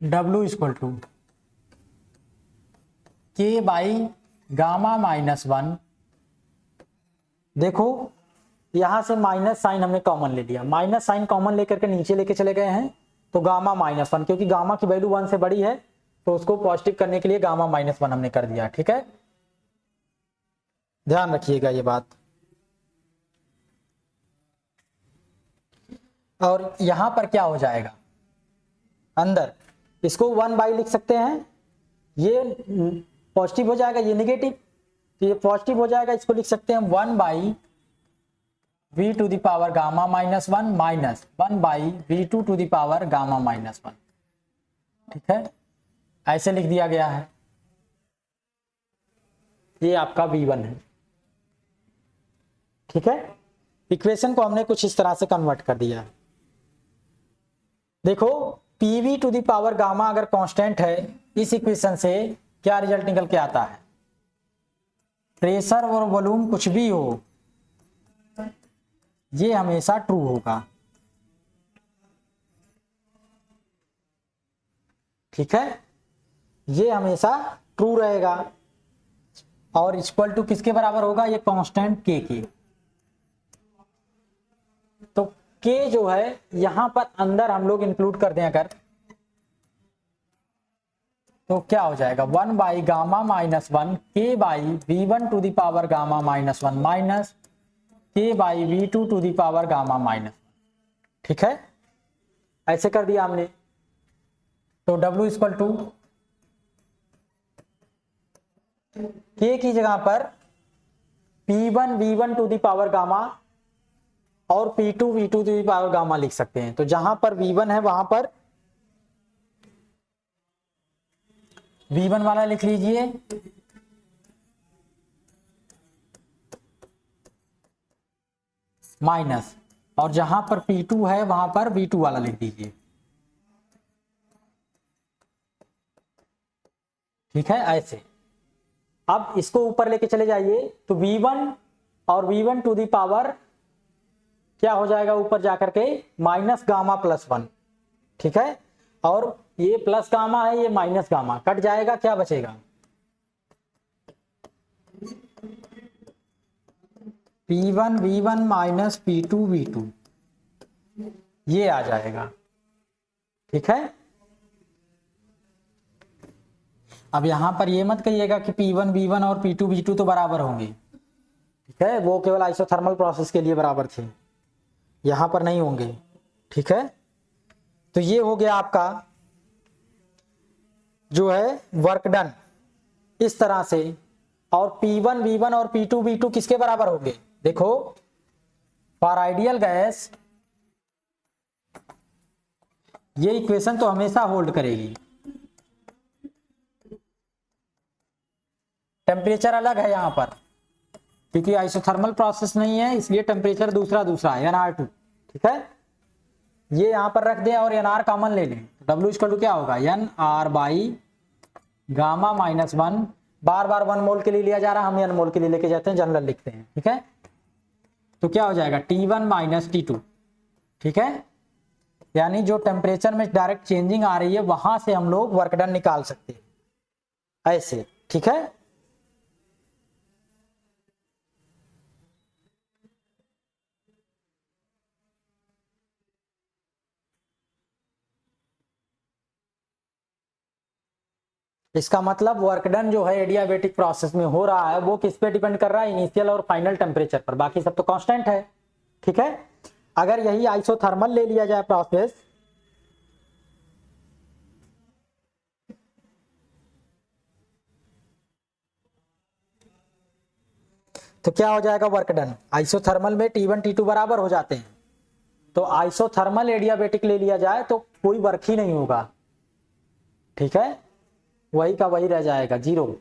W equal to K by gamma minus 1, देखो यहां से माइनस साइन हमने कॉमन ले लिया, माइनस साइन कॉमन लेकर के नीचे लेके चले गए हैं तो गामा माइनस 1, क्योंकि गामा की वैल्यू 1 से बड़ी है तो उसको पॉजिटिव करने के लिए गामा माइनस 1 हमने कर दिया, ठीक है। ध्यान रखिएगा ये बात। और यहां पर क्या हो जाएगा, अंदर इसको 1 बाई लिख सकते हैं, ये पॉजिटिव हो जाएगा, ये निगेटिव, तो ये पॉजिटिव हो जाएगा, इसको लिख सकते हैं 1 by V to the power gamma minus 1 minus 1 by V2 to the power gamma minus 1, ठीक है, ऐसे लिख दिया गया है, ये आपका V1 है, ठीक है। इक्वेशन को हमने कुछ इस तरह से कन्वर्ट कर दिया, देखो PV to the power gamma अगर कांस्टेंट है, इस इक्वेशन से क्या रिजल्ट निकल के आता है, प्रेशर और वॉल्यूम कुछ भी हो ये हमेशा ट्रू होगा, ठीक है, ये हमेशा ट्रू रहेगा और इक्वल टू किसके बराबर होगा, ये कांस्टेंट के की। तो के जो है यहां पर अंदर हम लोग इंक्लूड कर दें अगर, तो क्या हो जाएगा 1 by gamma minus 1 K by V1 to the power gamma minus 1 minus K by V2 to the power gamma minus, ठीक है, ऐसे कर दिया हमने। तो W इक्वल टू के की जगह पर P1 V1 to the power gamma और P2 V2 to the power gamma लिख सकते हैं, तो जहां पर V1 है वहां पर V1 वाला लिख लीजिए, माइनस, और जहां पर P2 है वहां पर V2 वाला लिख दीजिए, ठीक है, ऐसे। अब इसको ऊपर लेके चले जाइए तो V1 और V1 टू दी पावर क्या हो जाएगा ऊपर जाकर के माइनस गामा प्लस 1, ठीक है, और ये प्लस गामा है, ये माइनस गामा कट जाएगा, क्या बचेगा P1 V1 minus P2 V2, ये आ जाएगा, ठीक है। अब यहां पर ये मत कहिएगा कि P1 V1 और P2 V2 तो बराबर होंगे, ठीक है, वो केवल आइसोथर्मल प्रोसेस के लिए बराबर थे, यहां पर नहीं होंगे, ठीक है। तो ये हो गया आपका जो है वर्क डन इस तरह से, और P1 V1 और P2 V2 किसके बराबर होंगे, देखो फॉर आइडियल गैस ये इक्वेशन तो हमेशा होल्ड करेगी। टेम्परेचर अलग है यहाँ पर, क्योंकि आइसोथर्मल प्रोसेस नहीं है, इसलिए टेम्परेचर दूसरा दूसरा है NR2। ठीक है, ये यहाँ पर रख दें और NR कॉमन ले लें, W इक्वल टू क्या होगा NR बाई गामा माइनस 1। बार बार 1 मोल के लिए लिया जा रहा है, हम N मोल के लिए लेके जाते हैं, जनरल लिखते हैं। ठीक है, तो क्या हो जाएगा T1 माइनस T2। ठीक है, यानी जो टेम्परेचर में डायरेक्ट चेंजिंग आ रही है वहां से हम लोग वर्क डन निकाल सकते हैं ऐसे। ठीक है, इसका मतलब वर्क डन जो है एडियाबेटिक प्रोसेस में हो रहा है वो किस पे डिपेंड कर रहा है, इनिशियल और फाइनल टेम्परेचर पर, बाकी सब तो कांस्टेंट है। ठीक है, अगर यही आइसोथर्मल ले लिया जाए प्रोसेस, तो क्या हो जाएगा वर्क डन, आइसोथर्मल में T1 T2 बराबर हो जाते हैं, तो आइसोथर्मल एडियाबेटिक ले लिया जाए तो कोई वर्क ही नहीं होगा। ठीक है, वही का वही रह जाएगा, 0।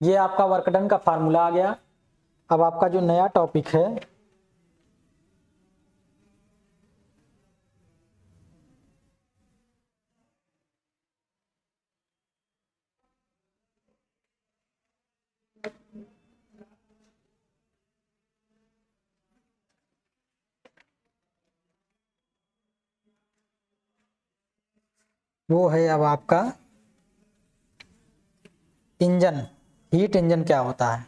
ये आपका वर्क डन का फार्मूला आ गया। अब आपका जो नया टॉपिक है वो है अब आपका इंजन, हीट इंजन क्या होता है।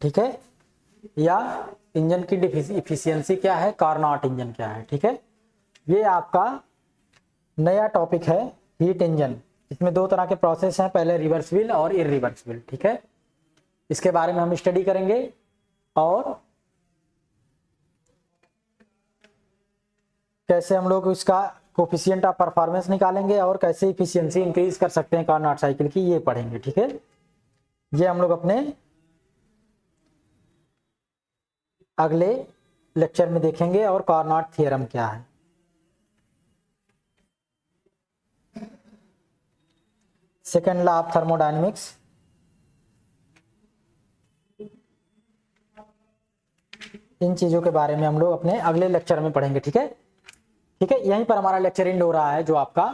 ठीक है, या इंजन की इफिशियंसी क्या है, कार्नोट इंजन क्या है। ठीक है, ये आपका नया टॉपिक है हीट इंजन। इसमें 2 तरह के प्रोसेस हैं, पहले रिवर्सिबल और इरिवर्सिबल। ठीक है, इसके बारे में हम स्टडी करेंगे और कैसे हम लोग इसका कोफिशिएंट ऑफ परफॉर्मेंस निकालेंगे और कैसे इफिशियंसी इंक्रीज कर सकते हैं कार्नोट साइकिल की, ये पढ़ेंगे। ठीक है, ये हम लोग अपने अगले लेक्चर में देखेंगे। और कार्नोट थ्योरम क्या है, सेकेंड लॉ ऑफ थर्मोडायनेमिक्स, इन चीजों के बारे में हम लोग अपने अगले लेक्चर में पढ़ेंगे। ठीक है, ठीक है, यहीं पर हमारा लेक्चर एंड हो रहा है जो आपका।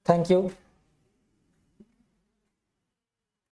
Thank you.